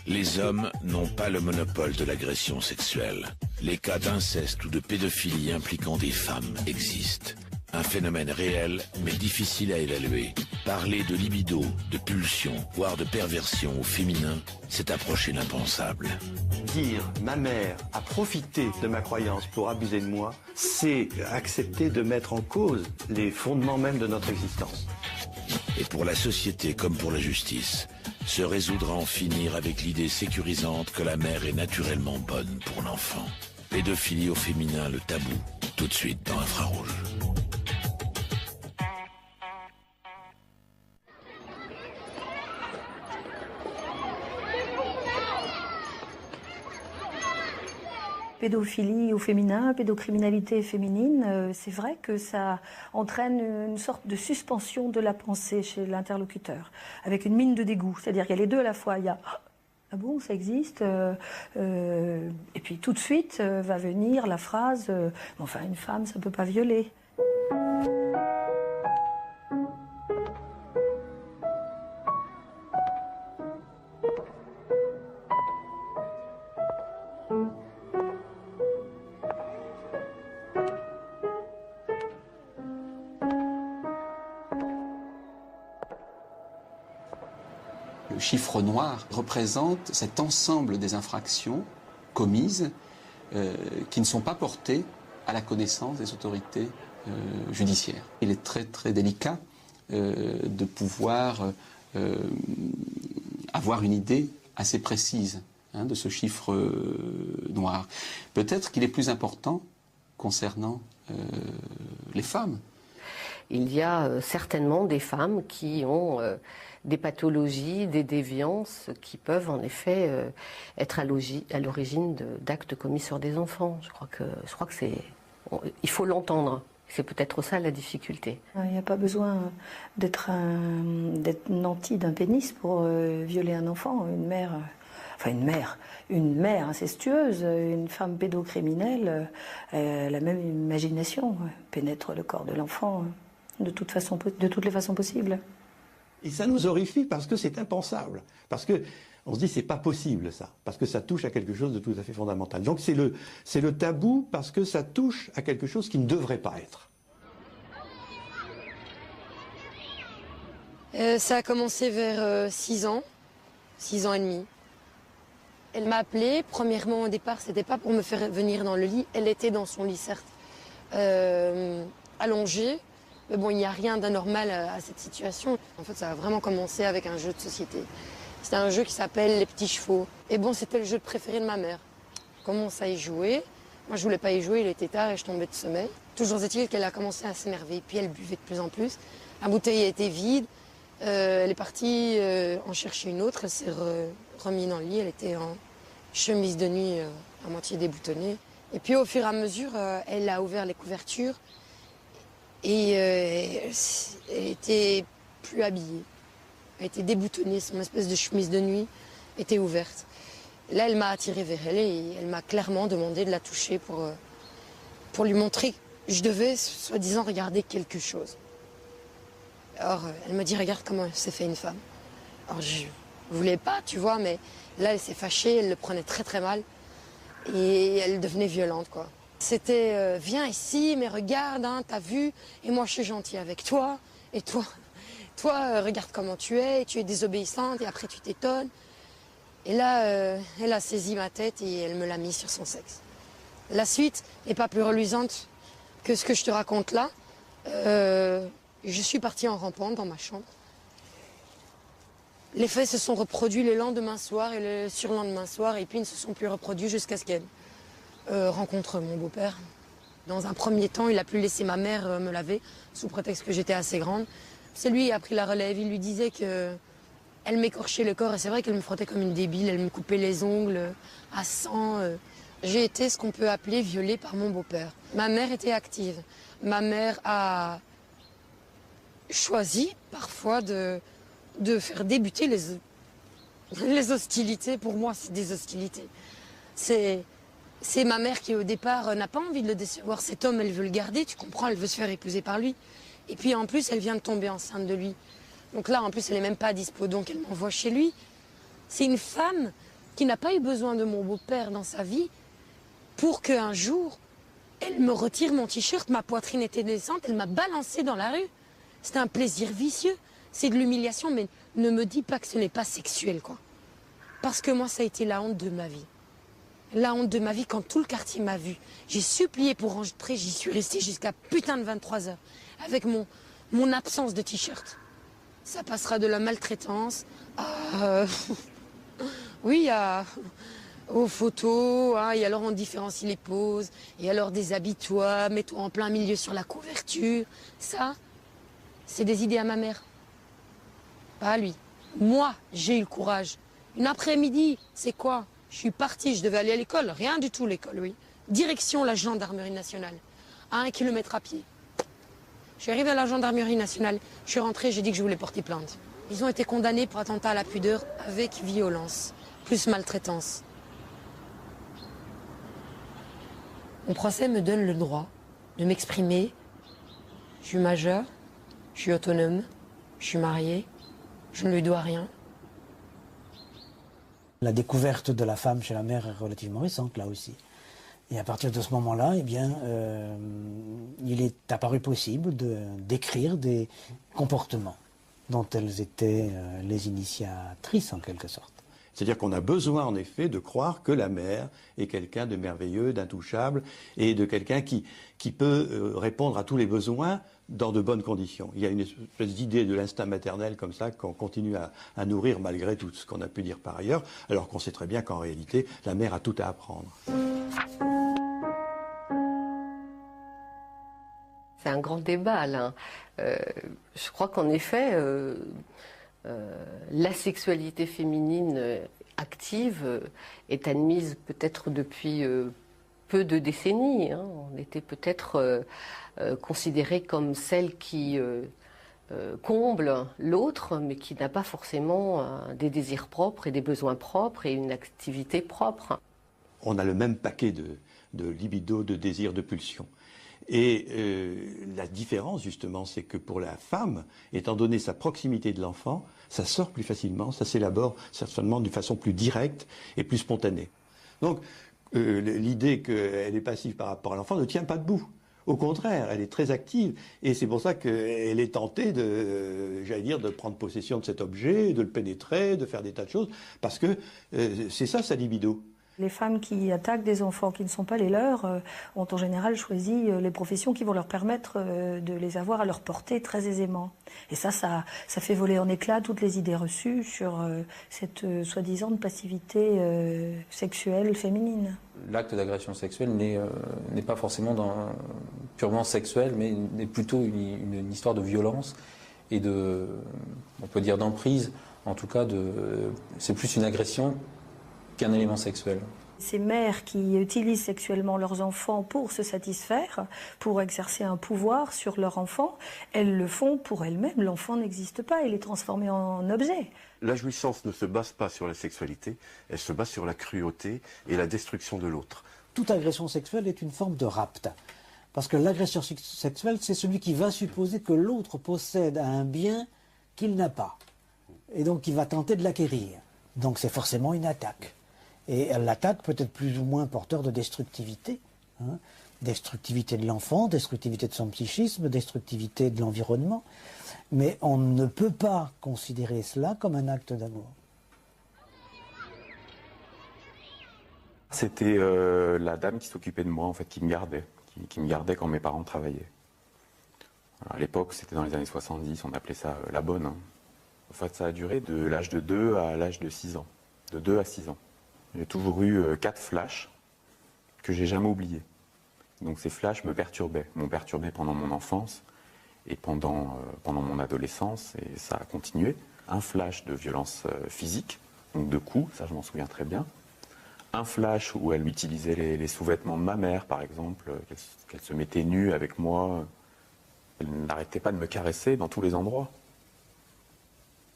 Speaker 1: Les hommes n'ont pas le monopole de l'agression sexuelle. Les cas d'inceste ou de pédophilie impliquant des femmes existent. Un phénomène réel, mais difficile à évaluer. Parler de libido, de pulsion, voire de perversion au féminin, c'est approcher l'impensable.
Speaker 2: Dire ma mère a profité de ma croyance pour abuser de moi, c'est accepter de mettre en cause les fondements même de notre existence.
Speaker 1: Et pour la société comme pour la justice, se résoudre à en finir avec l'idée sécurisante que la mère est naturellement bonne pour l'enfant. Pédophilie au féminin, le tabou, tout de suite dans Infrarouge.
Speaker 3: Pédophilie au féminin, pédocriminalité féminine, c'est vrai que ça entraîne une sorte de suspension de la pensée chez l'interlocuteur, avec une mine de dégoût. C'est-à-dire qu'il y a les deux à la fois. Il y a « Ah bon, ça existe ?» Et puis tout de suite va venir la phrase « Enfin, une femme, ça ne peut pas violer ».
Speaker 4: Le chiffre noir représente cet ensemble des infractions commises qui ne sont pas portées à la connaissance des autorités judiciaires. Il est très très délicat de pouvoir avoir une idée assez précise de ce chiffre noir. Peut-être qu'il est plus important concernant les femmes.
Speaker 5: Il y a certainement des femmes qui ont des pathologies, des déviances qui peuvent en effet être à l'origine d'actes commis sur des enfants. Je crois que c'est... Il faut l'entendre. C'est peut-être ça la difficulté.
Speaker 3: Il n'y a pas besoin d'être nanti d'un pénis pour violer un enfant. Une mère incestueuse, une femme pédocriminelle, la même imagination pénètre le corps de l'enfant de toutes les façons possibles.
Speaker 2: Et ça nous horrifie parce que c'est impensable. Parce que on se dit c'est pas possible ça, parce que ça touche à quelque chose de tout à fait fondamental. Donc c'est le tabou parce que ça touche à quelque chose qui ne devrait pas être.
Speaker 6: Ça a commencé vers 6 ans, 6 ans et demi. Elle m'a appelée, premièrement au départ, c'était pas pour me faire venir dans le lit, elle était dans son lit certes, allongée. Mais bon, il n'y a rien d'anormal à cette situation. En fait, ça a vraiment commencé avec un jeu de société. C'était un jeu qui s'appelle Les Petits Chevaux. Et bon, c'était le jeu préféré de ma mère. On commence à y jouer. Moi, je voulais pas y jouer, il était tard et je tombais de sommeil. Toujours est-il qu'elle a commencé à s'énerver. Puis elle buvait de plus en plus. La bouteille était vide. Elle est partie en chercher une autre. Elle s'est remise dans le lit. Elle était en chemise de nuit à moitié déboutonnée. Et puis au fur et à mesure, elle a ouvert les couvertures. Et elle était plus habillée. Elle était déboutonnée, son espèce de chemise de nuit était ouverte. Là, elle m'a attirée vers elle et elle m'a clairement demandé de la toucher pour lui montrer que je devais, soi-disant, regarder quelque chose. Alors, elle me dit, regarde comment s'est fait une femme. Alors, je voulais pas, tu vois, mais là, elle s'est fâchée, elle le prenait très très mal et elle devenait violente, quoi. C'était viens ici, mais regarde, hein, t'as vu, et moi je suis gentille avec toi, et toi, regarde comment tu es désobéissante, et après tu t'étonnes. Et là, elle a saisi ma tête et elle me l'a mis sur son sexe. La suite n'est pas plus reluisante que ce que je te raconte là. Je suis partie en rampant dans ma chambre. Les faits se sont reproduits le lendemain soir et le surlendemain soir, et puis ils ne se sont plus reproduits jusqu'à ce qu'elle rencontre mon beau-père. Dans un premier temps, il a pu laisser ma mère me laver, sous prétexte que j'étais assez grande. C'est lui qui a pris la relève. Il lui disait qu'elle m'écorchait le corps, et c'est vrai qu'elle me frottait comme une débile, elle me coupait les ongles à sang. J'ai été ce qu'on peut appeler violée par mon beau-père. Ma mère était active. Ma mère a choisi parfois de faire débuter les hostilités. Pour moi, c'est des hostilités. C'est ma mère qui, au départ, n'a pas envie de le décevoir. Cet homme, elle veut le garder, tu comprends, elle veut se faire épouser par lui. Et puis, en plus, elle vient de tomber enceinte de lui. Donc là, en plus, elle n'est même pas à dispo, donc elle m'envoie chez lui. C'est une femme qui n'a pas eu besoin de mon beau-père dans sa vie pour qu'un jour, elle me retire mon t-shirt, ma poitrine était descente, elle m'a balancé dans la rue. C'est un plaisir vicieux, c'est de l'humiliation, mais ne me dis pas que ce n'est pas sexuel, quoi. Parce que moi, ça a été la honte de ma vie. La honte de ma vie quand tout le quartier m'a vue. J'ai supplié pour rentrer, j'y suis restée jusqu'à putain de 23 heures. Avec mon absence de t-shirt. Ça passera de la maltraitance à... oui, aux photos, hein, et alors on différencie les poses, et alors déshabille-toi, mets-toi en plein milieu sur la couverture. Ça, c'est des idées à ma mère. Pas à lui. Moi, j'ai eu le courage. Une après-midi, c'est quoi? Je suis partie, je devais aller à l'école, rien du tout l'école, oui. Direction la gendarmerie nationale, à 1 kilomètre à pied. Je suis arrivée à la gendarmerie nationale, je suis rentrée, j'ai dit que je voulais porter plainte. Ils ont été condamnés pour attentat à la pudeur avec violence, plus maltraitance. Mon procès me donne le droit de m'exprimer. Je suis majeure, je suis autonome, je suis mariée, je ne lui dois rien.
Speaker 7: La découverte de la femme chez la mère est relativement récente, là aussi. Et à partir de ce moment-là, eh bien, il est apparu possible de décrire des comportements dont elles étaient les initiatrices, en quelque sorte.
Speaker 2: C'est-à-dire qu'on a besoin, en effet, de croire que la mère est quelqu'un de merveilleux, d'intouchable, et de quelqu'un qui peut répondre à tous les besoins dans de bonnes conditions. Il y a une espèce d'idée de l'instinct maternel comme ça qu'on continue à nourrir malgré tout ce qu'on a pu dire par ailleurs, alors qu'on sait très bien qu'en réalité, la mère a tout à apprendre.
Speaker 5: C'est un grand débat, là. Je crois qu'en effet, la sexualité féminine active est admise peut-être depuis peu de décennies. Hein. On était peut-être considéré comme celle qui comble l'autre, mais qui n'a pas forcément des désirs propres et des besoins propres et une activité propre.
Speaker 2: On a le même paquet de libido, de désirs, de pulsions. Et la différence, justement, c'est que pour la femme, étant donné sa proximité de l'enfant, ça sort plus facilement, ça s'élabore certainement d'une façon plus directe et plus spontanée. Donc, l'idée qu'elle est passive par rapport à l'enfant ne tient pas debout. Au contraire, elle est très active et c'est pour ça qu'elle est tentée de prendre possession de cet objet, de le pénétrer, de faire des tas de choses, parce que c'est ça sa libido.
Speaker 3: Les femmes qui attaquent des enfants qui ne sont pas les leurs ont en général choisi les professions qui vont leur permettre de les avoir à leur portée très aisément. Et ça fait voler en éclats toutes les idées reçues sur cette soi-disant passivité sexuelle féminine.
Speaker 8: L'acte d'agression sexuelle n'est pas forcément purement sexuel, mais n'est plutôt une histoire de violence et on peut dire d'emprise. En tout cas, c'est plus une agression qu'un élément sexuel.
Speaker 3: Ces mères qui utilisent sexuellement leurs enfants pour se satisfaire, pour exercer un pouvoir sur leur enfant, elles le font pour elles-mêmes. L'enfant n'existe pas, il est transformé en objet.
Speaker 17: La jouissance ne se base pas sur la sexualité, elle se base sur la cruauté et la destruction de l'autre.
Speaker 7: Toute agression sexuelle est une forme de rapt. Parce que l'agression sexuelle, c'est celui qui va supposer que l'autre possède un bien qu'il n'a pas. Et donc il va tenter de l'acquérir. Donc c'est forcément une attaque. Et l'attaque peut être plus ou moins porteur de destructivité. Destructivité de l'enfant, destructivité de son psychisme, destructivité de l'environnement. Mais on ne peut pas considérer cela comme un acte d'amour.
Speaker 9: C'était la dame qui s'occupait de moi, en fait, qui me gardait quand mes parents travaillaient. Alors, à l'époque, c'était dans les années 70, on appelait ça la bonne. En fait, ça a duré de l'âge de 2 à l'âge de 6 ans. De 2 à 6 ans. J'ai toujours eu 4 flashs que j'ai jamais oubliés. Donc ces flashs m'ont perturbé pendant mon enfance et pendant mon adolescence, et ça a continué. Un flash de violence physique, donc de coups, ça je m'en souviens très bien. Un flash où elle utilisait les sous-vêtements de ma mère, par exemple, qu'elle se mettait nue avec moi. Elle n'arrêtait pas de me caresser dans tous les endroits,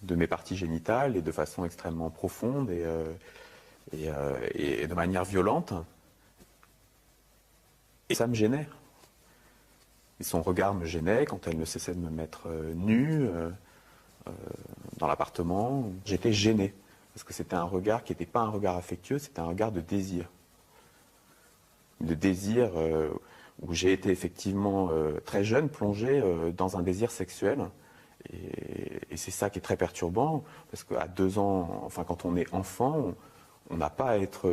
Speaker 9: de mes parties génitales, et de façon extrêmement profonde et de manière violente. Et ça me gênait. Et son regard me gênait quand elle ne cessait de me mettre nue dans l'appartement. J'étais gêné, parce que c'était un regard qui n'était pas un regard affectueux, c'était un regard de désir. De désir où j'ai été effectivement très jeune, plongé dans un désir sexuel. Et c'est ça qui est très perturbant, parce qu'à 2 ans, enfin quand on est enfant, on n'a pas à être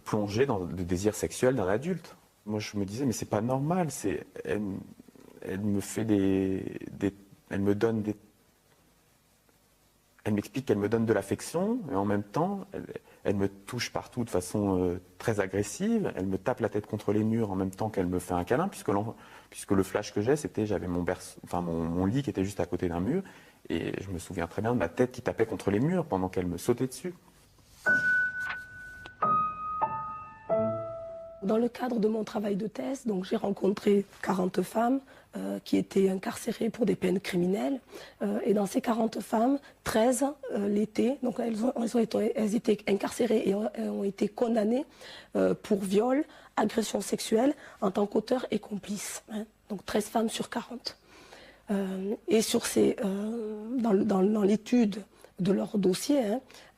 Speaker 9: plongé dans le désir sexuel d'un adulte. Moi je me disais mais c'est pas normal, elle me fait elle m'explique qu'elle me donne de l'affection, et en même temps elle me touche partout de façon très agressive, elle me tape la tête contre les murs en même temps qu'elle me fait un câlin, puisque le flash que j'avais mon lit qui était juste à côté d'un mur, et je me souviens très bien de ma tête qui tapait contre les murs pendant qu'elle me sautait dessus.
Speaker 10: Dans le cadre de mon travail de thèse, donc j'ai rencontré 40 femmes qui étaient incarcérées pour des peines criminelles. Et dans ces 40 femmes, 13 l'étaient. Donc elles étaient incarcérées et ont été condamnées pour viol, agression sexuelle en tant qu'auteur et complice. Donc 13 femmes sur 40. Et sur dans l'étude de leur dossier,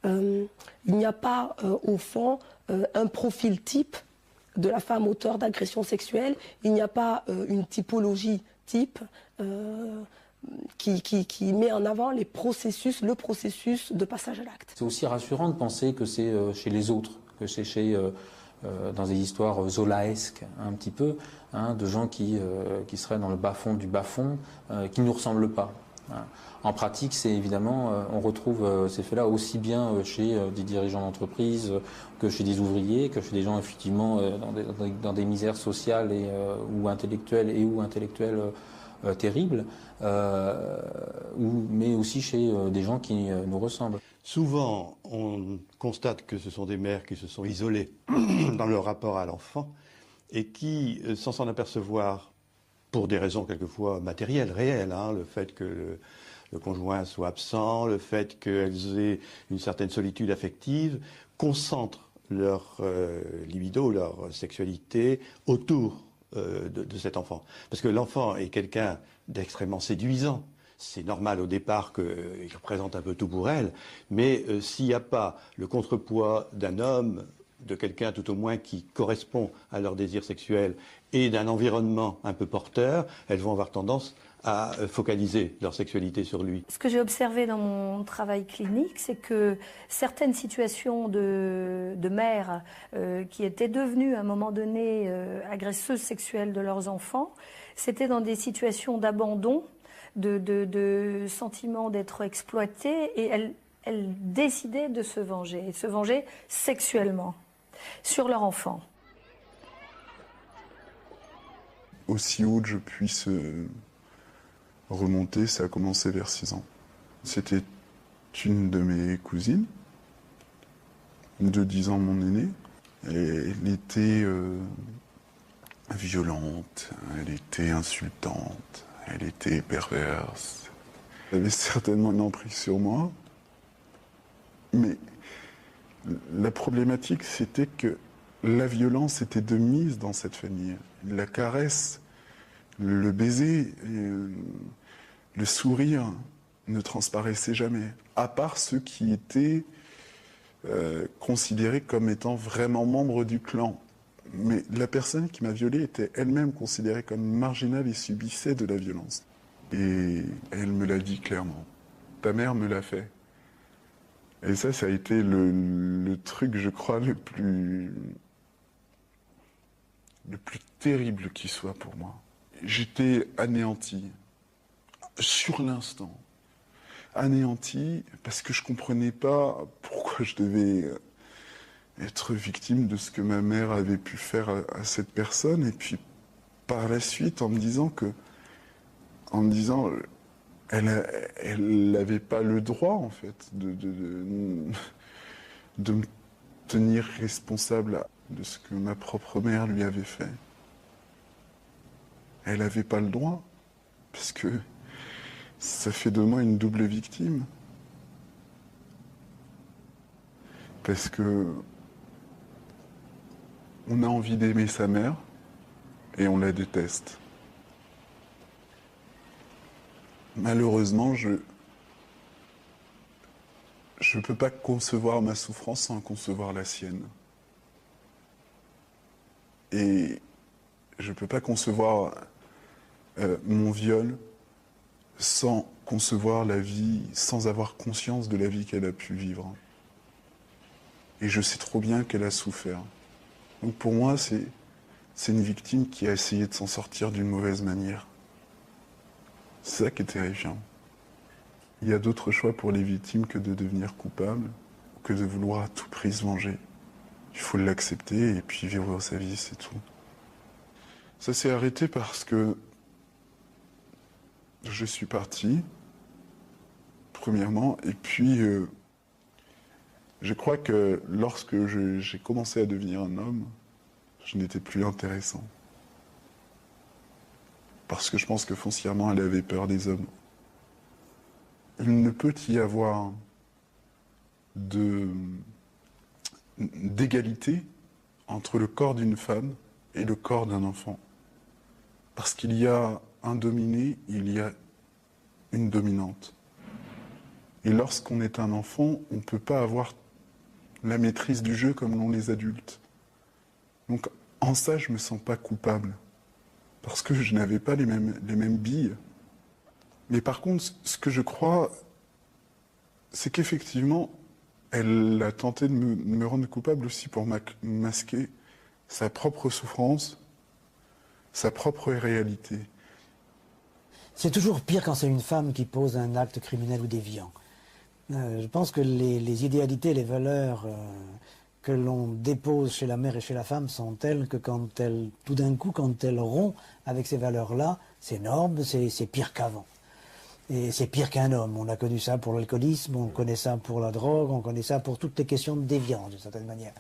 Speaker 10: il n'y a pas au fond un profil type de la femme auteure d'agression sexuelle. Il n'y a pas une typologie type qui met en avant le processus de passage à l'acte.
Speaker 8: C'est aussi rassurant de penser que c'est chez les autres, que c'est dans des histoires zolaesques un petit peu, de gens qui seraient dans le bas-fond du bas-fond, qui ne nous ressemblent pas. En pratique, c'est évidemment, on retrouve ces faits-là aussi bien chez des dirigeants d'entreprise que chez des ouvriers, que chez des gens effectivement dans des misères sociales ou intellectuelles terribles, mais aussi chez des gens qui nous ressemblent.
Speaker 2: Souvent, on constate que ce sont des mères qui se sont isolées dans leur rapport à l'enfant et qui, sans s'en apercevoir, pour des raisons quelquefois matérielles, réelles, le fait que le conjoint soit absent, le fait qu'elles aient une certaine solitude affective, concentrent leur libido, leur sexualité autour de cet enfant. Parce que l'enfant est quelqu'un d'extrêmement séduisant. C'est normal au départ qu'il représente un peu tout pour elle, mais s'il n'y a pas le contrepoids d'un homme, de quelqu'un tout au moins qui correspond à leur désir sexuel et d'un environnement un peu porteur, elles vont avoir tendance à focaliser leur sexualité sur lui.
Speaker 3: Ce que j'ai observé dans mon travail clinique, c'est que certaines situations de mères qui étaient devenues à un moment donné agresseuses sexuelles de leurs enfants, c'était dans des situations d'abandon, de sentiment d'être exploitées, et elles décidaient de se venger sexuellement sur leur enfant.
Speaker 11: Aussi haut que je puisse remonter, ça a commencé vers 6 ans. C'était une de mes cousines, de 10 ans mon aînée. Elle était violente, elle était insultante, elle était perverse. Elle avait certainement une emprise sur moi. Mais la problématique, c'était que la violence était de mise dans cette famille. La caresse, le baiser, le sourire ne transparaissaient jamais, à part ceux qui étaient considérés comme étant vraiment membres du clan. Mais la personne qui m'a violée était elle-même considérée comme marginale et subissait de la violence. Et elle me l'a dit clairement. Ta mère me l'a fait. Et ça a été le truc, je crois, le plus terrible qui soit pour moi. J'étais anéanti, sur l'instant. Anéanti parce que je ne comprenais pas pourquoi je devais être victime de ce que ma mère avait pu faire à cette personne. Et puis par la suite, en me disant elle n'avait pas le droit, en fait, de me tenir responsable de ce que ma propre mère lui avait fait. Elle n'avait pas le droit, parce que ça fait de moi une double victime. Parce que on a envie d'aimer sa mère et on la déteste. Malheureusement, je ne peux pas concevoir ma souffrance sans concevoir la sienne. Et je ne peux pas concevoir mon viol sans concevoir la vie, sans avoir conscience de la vie qu'elle a pu vivre. Et je sais trop bien qu'elle a souffert. Donc pour moi, c'est une victime qui a essayé de s'en sortir d'une mauvaise manière. C'est ça qui est terrifiant. Il y a d'autres choix pour les victimes que de devenir coupables, que de vouloir à tout prix se venger. Il faut l'accepter et puis vivre sa vie, c'est tout. Ça s'est arrêté parce que je suis parti, premièrement, et puis je crois que lorsque j'ai commencé à devenir un homme, je n'étais plus intéressant. Parce que je pense que foncièrement, elle avait peur des hommes. Il ne peut y avoir d'égalité entre le corps d'une femme et le corps d'un enfant. Parce qu'il y a un dominé, il y a une dominante. Et lorsqu'on est un enfant, on ne peut pas avoir la maîtrise du jeu comme l'ont les adultes. Donc en ça, je ne me sens pas coupable. Parce que je n'avais pas les mêmes billes. Mais par contre, ce que je crois, c'est qu'effectivement, elle a tenté de me rendre coupable aussi pour masquer sa propre souffrance, sa propre réalité.
Speaker 7: C'est toujours pire quand c'est une femme qui pose un acte criminel ou déviant. Je pense que les idéalités, les valeurs que l'on dépose chez la mère et chez la femme sont telles que tout d'un coup, quand elle rompt avec ces valeurs-là, c'est énorme, c'est pire qu'avant. Et c'est pire qu'un homme. On a connu ça pour l'alcoolisme, on connaît ça pour la drogue, on connaît ça pour toutes les questions de déviance, d'une certaine manière.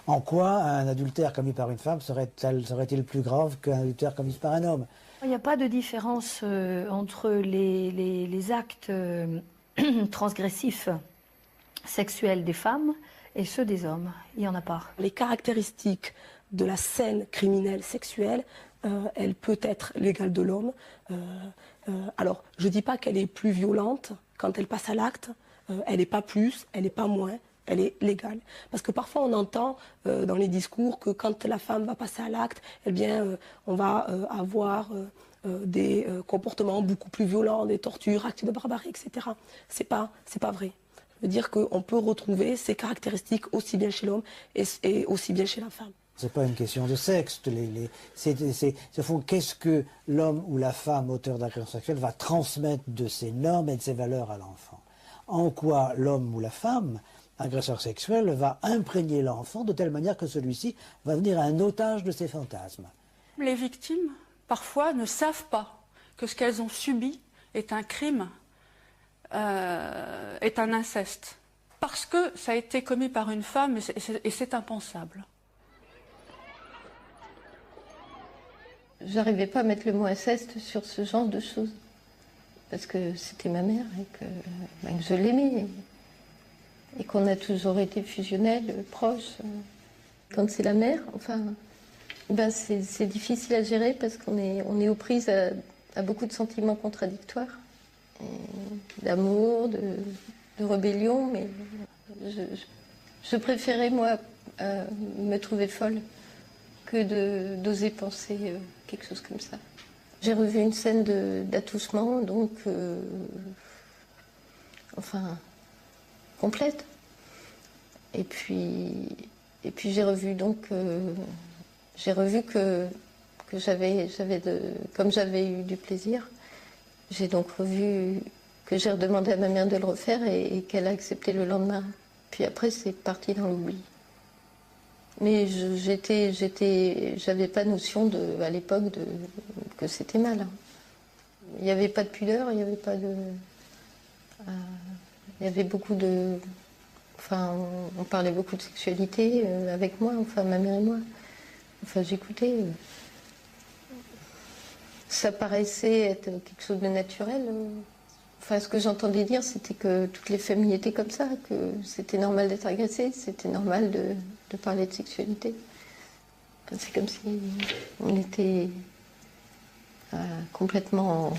Speaker 7: En quoi un adultère commis par une femme serait-il plus grave qu'un adultère commis par un homme?
Speaker 3: Il n'y a pas de différence entre les actes transgressifs sexuels des femmes et ceux des hommes. Il n'y en a pas.
Speaker 10: Les caractéristiques de la scène criminelle sexuelle, elle peut être l'égale de l'homme. Alors, je ne dis pas qu'elle est plus violente quand elle passe à l'acte. Elle n'est pas plus, elle n'est pas moins. Elle est légale. Parce que parfois on entend dans les discours que quand la femme va passer à l'acte, eh bien, on va avoir des comportements beaucoup plus violents, des tortures, actes de barbarie, etc. C'est pas vrai. Je veux dire qu'on peut retrouver ces caractéristiques aussi bien chez l'homme et aussi bien chez la femme.
Speaker 7: C'est pas une question de sexe. Qu'est-ce que l'homme ou la femme auteur d'agression sexuelle va transmettre de ses normes et de ses valeurs à l'enfant? En quoi l'homme ou la femme agresseur sexuel va imprégner l'enfant de telle manière que celui-ci va devenir un otage de ses fantasmes.
Speaker 12: Les victimes, parfois, ne savent pas que ce qu'elles ont subi est un crime, est un inceste. Parce que ça a été commis par une femme et c'est impensable.
Speaker 13: J'arrivais pas à mettre le mot inceste sur ce genre de choses. Parce que c'était ma mère et que je l'aimais. Et qu'on a toujours été fusionnels, proches. Quand c'est la mère, enfin, c'est difficile à gérer parce qu'on est aux prises à beaucoup de sentiments contradictoires. D'amour, de rébellion, mais je préférais, moi, me trouver folle que d'oser penser quelque chose comme ça. J'ai revu une scène d'attouchement, donc, complète. Et puis j'ai revu que comme j'avais eu du plaisir, j'ai donc revu que j'ai redemandé à ma mère de le refaire et qu'elle a accepté le lendemain. Puis après c'est parti dans l'oubli. Mais j'avais pas notion à l'époque que c'était mal. Il n'y avait pas de pudeur, il y avait pas de. Il y avait beaucoup de. Enfin, on parlait beaucoup de sexualité avec moi, enfin ma mère et moi. Enfin, j'écoutais. Ça paraissait être quelque chose de naturel. Enfin, ce que j'entendais dire, c'était que toutes les familles étaient comme ça, que c'était normal d'être agressé, c'était normal de parler de sexualité. Enfin, c'est comme si on était complètement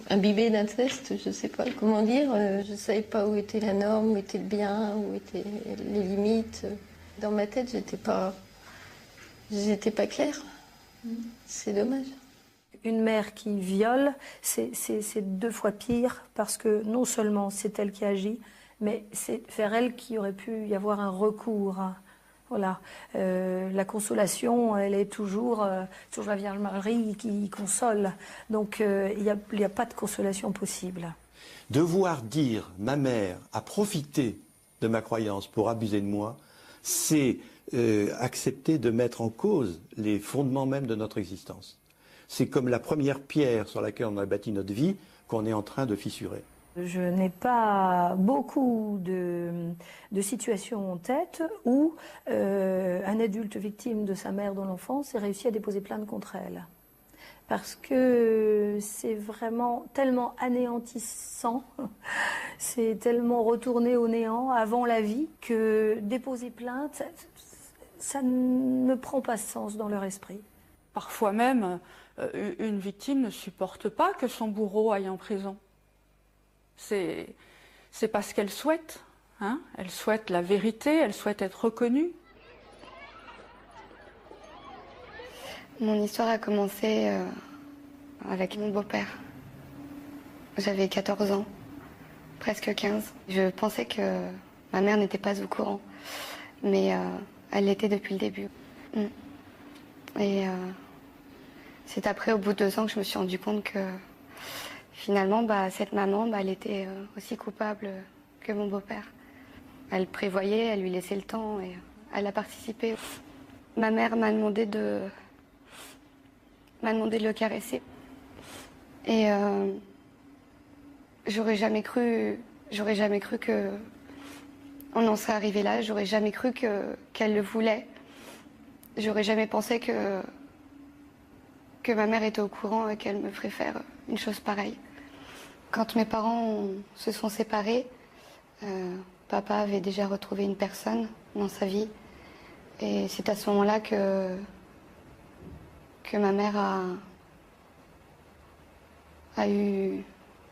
Speaker 13: imbibé d'inceste, je ne sais pas comment dire. Je ne savais pas où était la norme, où était le bien, où étaient les limites. Dans ma tête, j'étais pas claire. C'est dommage.
Speaker 3: Une mère qui viole, c'est 2 fois pire parce que non seulement c'est elle qui agit, mais c'est vers elle qu'il aurait pu y avoir un recours. Voilà. La consolation, elle est toujours la Vierge Marie qui console. Donc il n'y a pas de consolation possible.
Speaker 2: Devoir dire « ma mère a profité de ma croyance pour abuser de moi », c'est accepter de mettre en cause les fondements même de notre existence. C'est comme la première pierre sur laquelle on a bâti notre vie qu'on est en train de fissurer.
Speaker 3: Je n'ai pas beaucoup de situations en tête où un adulte victime de sa mère dans l'enfance ait réussi à déposer plainte contre elle. Parce que c'est vraiment tellement anéantissant, c'est tellement retourné au néant avant la vie que déposer plainte, ça ne prend pas sens dans leur esprit.
Speaker 12: Parfois même, une victime ne supporte pas que son bourreau aille en prison. C'est pas ce qu'elle souhaite. Hein. Elle souhaite la vérité, elle souhaite être reconnue.
Speaker 14: Mon histoire a commencé avec mon beau-père. J'avais 14 ans, presque 15. Je pensais que ma mère n'était pas au courant, mais elle l'était depuis le début. Et c'est après, au bout de 2 ans, que je me suis rendu compte que finalement, cette maman, elle était aussi coupable que mon beau-père. Elle prévoyait, elle lui laissait le temps et elle a participé. Ma mère m'a demandé de le caresser. Et j'aurais jamais cru que on en serait arrivé là. J'aurais jamais cru qu'elle le voulait. J'aurais jamais pensé que ma mère était au courant et qu'elle me ferait faire une chose pareille. Quand mes parents se sont séparés, Papa avait déjà retrouvé une personne dans sa vie. Et c'est à ce moment-là que ma mère a eu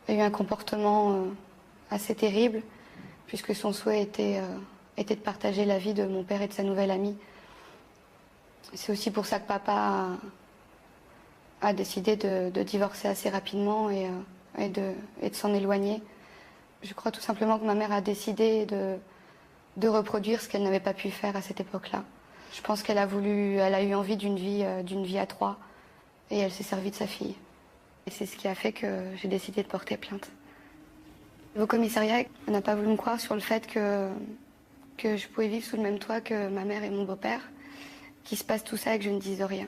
Speaker 14: un comportement assez terrible, puisque son souhait était de partager la vie de mon père et de sa nouvelle amie. C'est aussi pour ça que papa a décidé de divorcer assez rapidement et de s'en éloigner. Je crois tout simplement que ma mère a décidé de reproduire ce qu'elle n'avait pas pu faire à cette époque-là. Je pense qu'elle a eu envie d'une vie à trois, et elle s'est servie de sa fille. Et c'est ce qui a fait que j'ai décidé de porter plainte. Au commissariat, on n'a pas voulu me croire sur le fait que je pouvais vivre sous le même toit que ma mère et mon beau-père, qu'il se passe tout ça et que je ne dise rien.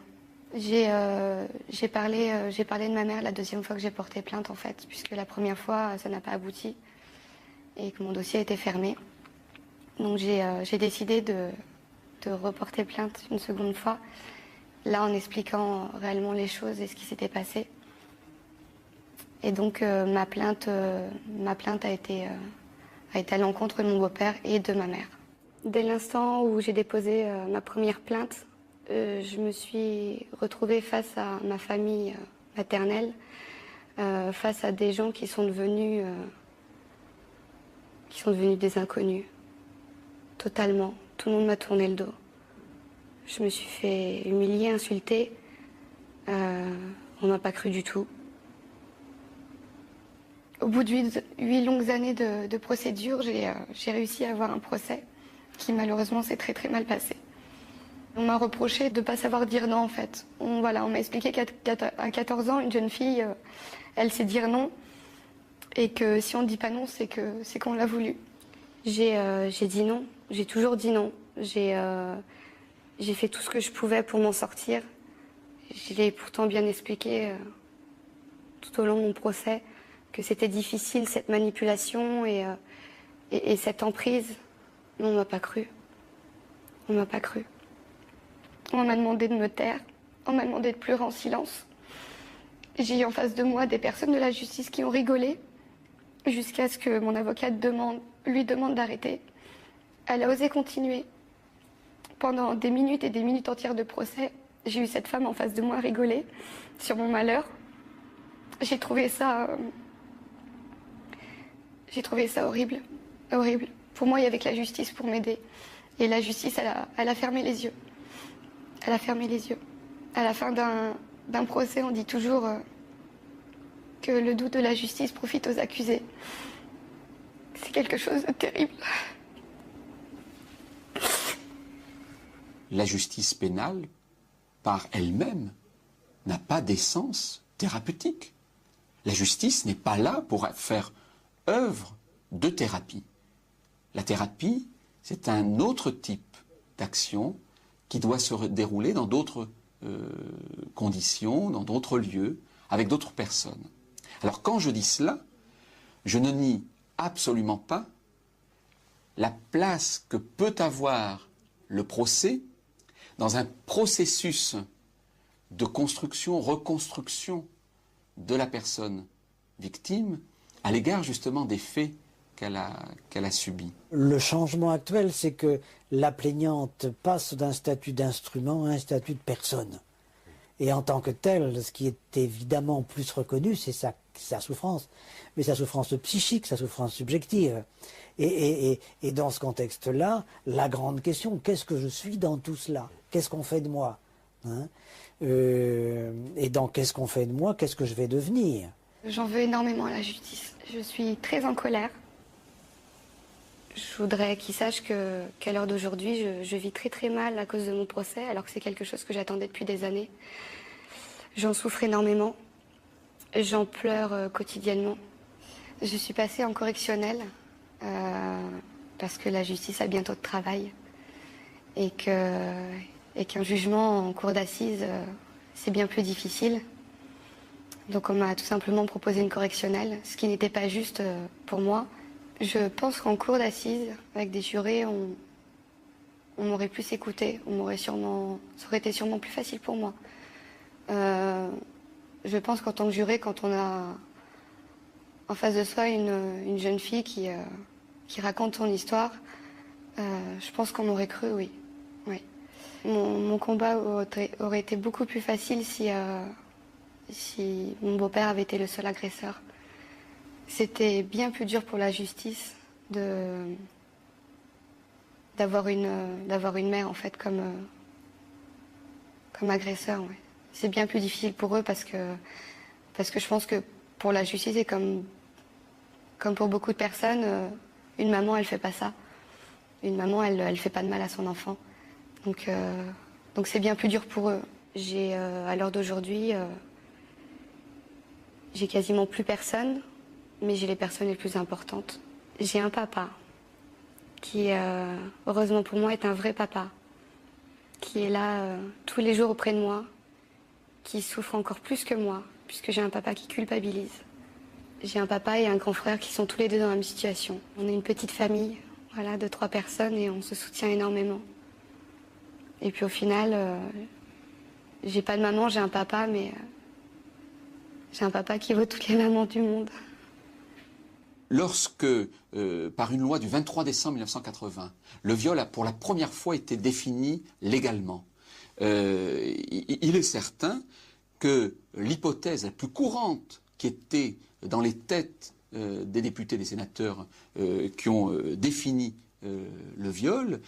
Speaker 14: J'ai parlé de ma mère la deuxième fois que j'ai porté plainte, en fait, puisque la première fois, ça n'a pas abouti et que mon dossier a été fermé. Donc j'ai décidé de reporter plainte une seconde fois, là en expliquant réellement les choses et ce qui s'était passé. Et donc ma plainte a été à l'encontre de mon beau-père et de ma mère. Dès l'instant où j'ai déposé ma première plainte, je me suis retrouvée face à ma famille maternelle, face à des gens qui sont devenus des inconnus. Totalement. Tout le monde m'a tourné le dos. Je me suis fait humilier, insulter. On m'a pas cru du tout. Au bout de 8 longues années de procédure, j'ai réussi à avoir un procès qui malheureusement s'est très très mal passé. On m'a reproché de ne pas savoir dire non, en fait. On m'a expliqué qu'à 14 ans, une jeune fille, elle sait dire non, et que si on ne dit pas non, c'est qu'on l'a voulu. J'ai dit non, j'ai toujours dit non. J'ai fait tout ce que je pouvais pour m'en sortir. Je l'ai pourtant bien expliqué tout au long de mon procès, que c'était difficile, cette manipulation et cette emprise. Mais on ne m'a pas cru. On ne m'a pas cru. On m'a demandé de me taire, on m'a demandé de pleurer en silence. J'ai eu en face de moi des personnes de la justice qui ont rigolé, jusqu'à ce que mon avocate lui demande d'arrêter. Elle a osé continuer. Pendant des minutes et des minutes entières de procès, j'ai eu cette femme en face de moi rigoler sur mon malheur. J'ai trouvé ça horrible, horrible. Pour moi, il y avait que la justice pour m'aider. Et la justice, elle a fermé les yeux. Elle a fermé les yeux. À la fin d'un procès, on dit toujours que le doute de la justice profite aux accusés. C'est quelque chose de terrible.
Speaker 4: La justice pénale, par elle-même, n'a pas d'essence thérapeutique. La justice n'est pas là pour faire œuvre de thérapie. La thérapie, c'est un autre type d'action qui doit se dérouler dans d'autres conditions, dans d'autres lieux, avec d'autres personnes. Alors quand je dis cela, je ne nie absolument pas la place que peut avoir le procès dans un processus de construction, reconstruction de la personne victime à l'égard justement des faits qu'elle a subis.
Speaker 7: Le changement actuel, c'est que la plaignante passe d'un statut d'instrument à un statut de personne. Et en tant que telle, ce qui est évidemment plus reconnu, c'est sa souffrance. Mais sa souffrance psychique, sa souffrance subjective. Et dans ce contexte-là, la grande question, qu'est-ce que je suis dans tout cela? Qu'est-ce qu'on fait de moi, hein? Et dans qu'est-ce qu'on fait de moi, qu'est-ce que je vais devenir?
Speaker 14: J'en veux énormément à la justice. Je suis très en colère. Je voudrais qu'ils sachent qu'à l'heure d'aujourd'hui, je vis très très mal à cause de mon procès, alors que c'est quelque chose que j'attendais depuis des années. J'en souffre énormément. J'en pleure quotidiennement. Je suis passée en correctionnel parce que la justice a bientôt de travail et qu'un jugement en cour d'assises, c'est bien plus difficile. Donc on m'a tout simplement proposé une correctionnelle, ce qui n'était pas juste pour moi. Je pense qu'en cour d'assises, avec des jurés, on m'aurait plus écouté. Ça aurait été sûrement plus facile pour moi. Je pense qu'en tant que juré, quand on a en face de soi une jeune fille qui qui raconte ton histoire, je pense qu'on aurait cru, oui. Oui. Mon combat aurait été beaucoup plus facile si mon beau-père avait été le seul agresseur. C'était bien plus dur pour la justice d'avoir une mère en fait comme agresseur. Ouais. C'est bien plus difficile pour eux parce que je pense que pour la justice et comme pour beaucoup de personnes, une maman elle fait pas ça. Une maman elle fait pas de mal à son enfant. Donc c'est bien plus dur pour eux. À l'heure d'aujourd'hui, j'ai quasiment plus personne, mais j'ai les personnes les plus importantes. J'ai un papa qui, heureusement pour moi, est un vrai papa, qui est là tous les jours auprès de moi, qui souffre encore plus que moi, puisque j'ai un papa qui culpabilise. J'ai un papa et un grand frère qui sont tous les deux dans la même situation. On est une petite famille, voilà, de 3 personnes et on se soutient énormément. Et puis au final, j'ai pas de maman, j'ai un papa, mais j'ai un papa qui vaut toutes les mamans du monde.
Speaker 4: Lorsque, par une loi du 23 décembre 1980, le viol a pour la première fois été défini légalement, il est certain que l'hypothèse la plus courante qui était dans les têtes des députés, des sénateurs qui ont défini le viol,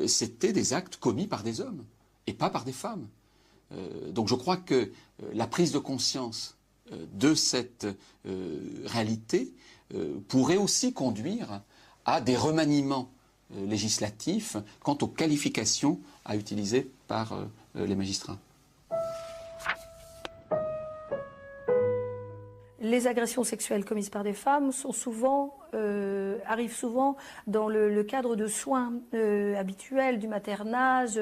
Speaker 4: c'était des actes commis par des hommes et pas par des femmes. Donc je crois que la prise de conscience de cette réalité pourrait aussi conduire à des remaniements législatifs quant aux qualifications à utiliser par les magistrats.
Speaker 3: Les agressions sexuelles commises par des femmes arrivent souvent dans le cadre de soins habituels du maternage,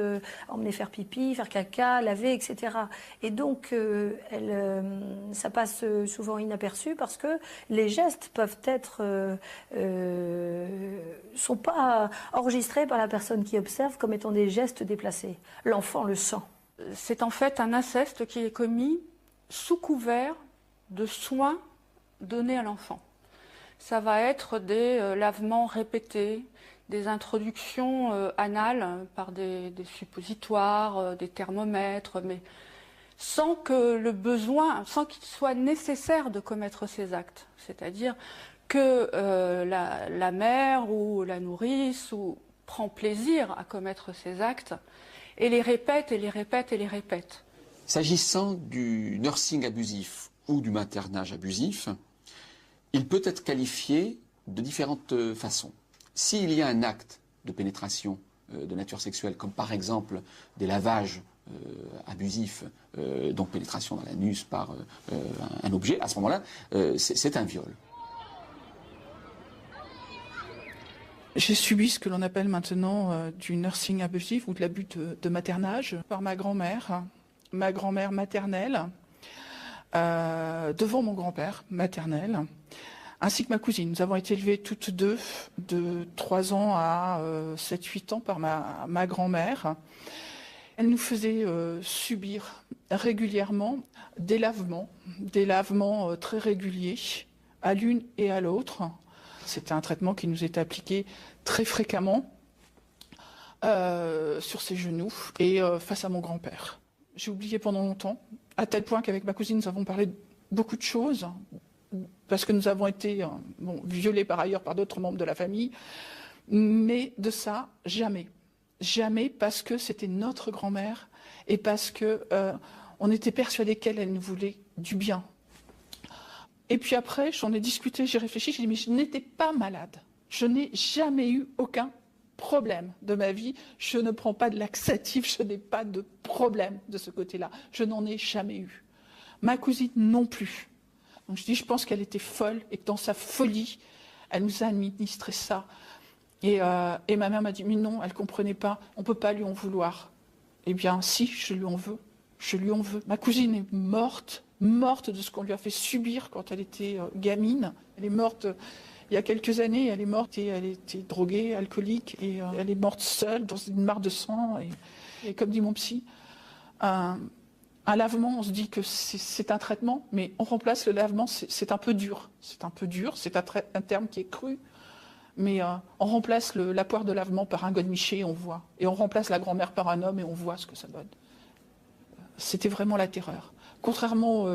Speaker 3: emmener faire pipi, faire caca, laver, etc. Et donc, ça passe souvent inaperçu parce que les gestes sont pas enregistrés par la personne qui observe comme étant des gestes déplacés. L'enfant le sent.
Speaker 12: C'est en fait un inceste qui est commis sous couvert de soins donnés à l'enfant. Ça va être des lavements répétés, des introductions anales par des suppositoires, des thermomètres, mais sans qu'il soit nécessaire de commettre ces actes. C'est-à-dire que la mère ou la nourrice prend plaisir à commettre ces actes et les répète et les répète et les répète.
Speaker 4: S'agissant du nursing abusif ou du maternage abusif, il peut être qualifié de différentes façons. S'il y a un acte de pénétration de nature sexuelle, comme par exemple des lavages abusifs, donc pénétration dans l'anus par un objet, à ce moment-là, c'est un viol.
Speaker 15: J'ai subi ce que l'on appelle maintenant du nursing abusif ou de l'abus de maternage par ma grand-mère maternelle, devant mon grand-père maternel, ainsi que ma cousine. Nous avons été élevées toutes deux de 3 ans à 7-8 ans par ma grand-mère. Elle nous faisait subir régulièrement des lavements très réguliers à l'une et à l'autre. C'était un traitement qui nous était appliqué très fréquemment sur ses genoux et face à mon grand-père. J'ai oublié pendant longtemps, à tel point qu'avec ma cousine, nous avons parlé de beaucoup de choses, parce que nous avons été violés par ailleurs par d'autres membres de la famille, mais de ça, jamais. Jamais, parce que c'était notre grand-mère et parce qu'on était persuadés qu'elle nous voulait du bien. Et puis après, j'en ai discuté, j'ai réfléchi, j'ai dit, mais je n'étais pas malade. Je n'ai jamais eu aucun problème de ma vie. Je ne prends pas de laxatif, je n'ai pas de problème de ce côté-là. Je n'en ai jamais eu. Ma cousine non plus. Donc je pense qu'elle était folle et que dans sa folie, elle nous a administré ça. Et ma mère m'a dit, mais non, elle ne comprenait pas, on ne peut pas lui en vouloir. Eh bien, si, je lui en veux. Je lui en veux. Ma cousine est morte de ce qu'on lui a fait subir quand elle était gamine. Elle est morte il y a quelques années, elle est morte et elle était droguée, alcoolique, et elle est morte seule dans une mare de sang. Et comme dit mon psy, un lavement, on se dit que c'est un traitement, mais on remplace le lavement, c'est un peu dur. C'est un peu dur, c'est un terme qui est cru, Mais on remplace la poire de lavement par un godemiché, on voit. Et on remplace la grand-mère par un homme et on voit ce que ça donne. C'était vraiment la terreur. Contrairement,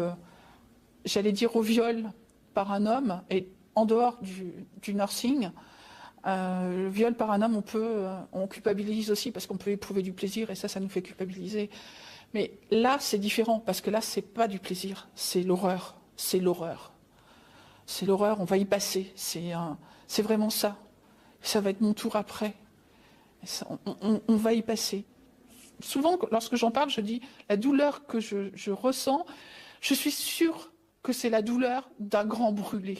Speaker 15: j'allais dire, au viol par un homme, et en dehors du nursing, le viol par un homme, on culpabilise aussi parce qu'on peut éprouver du plaisir et ça nous fait culpabiliser. Mais là, c'est différent parce que là, c'est pas du plaisir, c'est l'horreur. C'est l'horreur. C'est l'horreur, on va y passer. C'est vraiment ça. Ça va être mon tour après. On va y passer. Souvent, lorsque j'en parle, je dis la douleur que je ressens, je suis sûre que c'est la douleur d'un grand brûlé.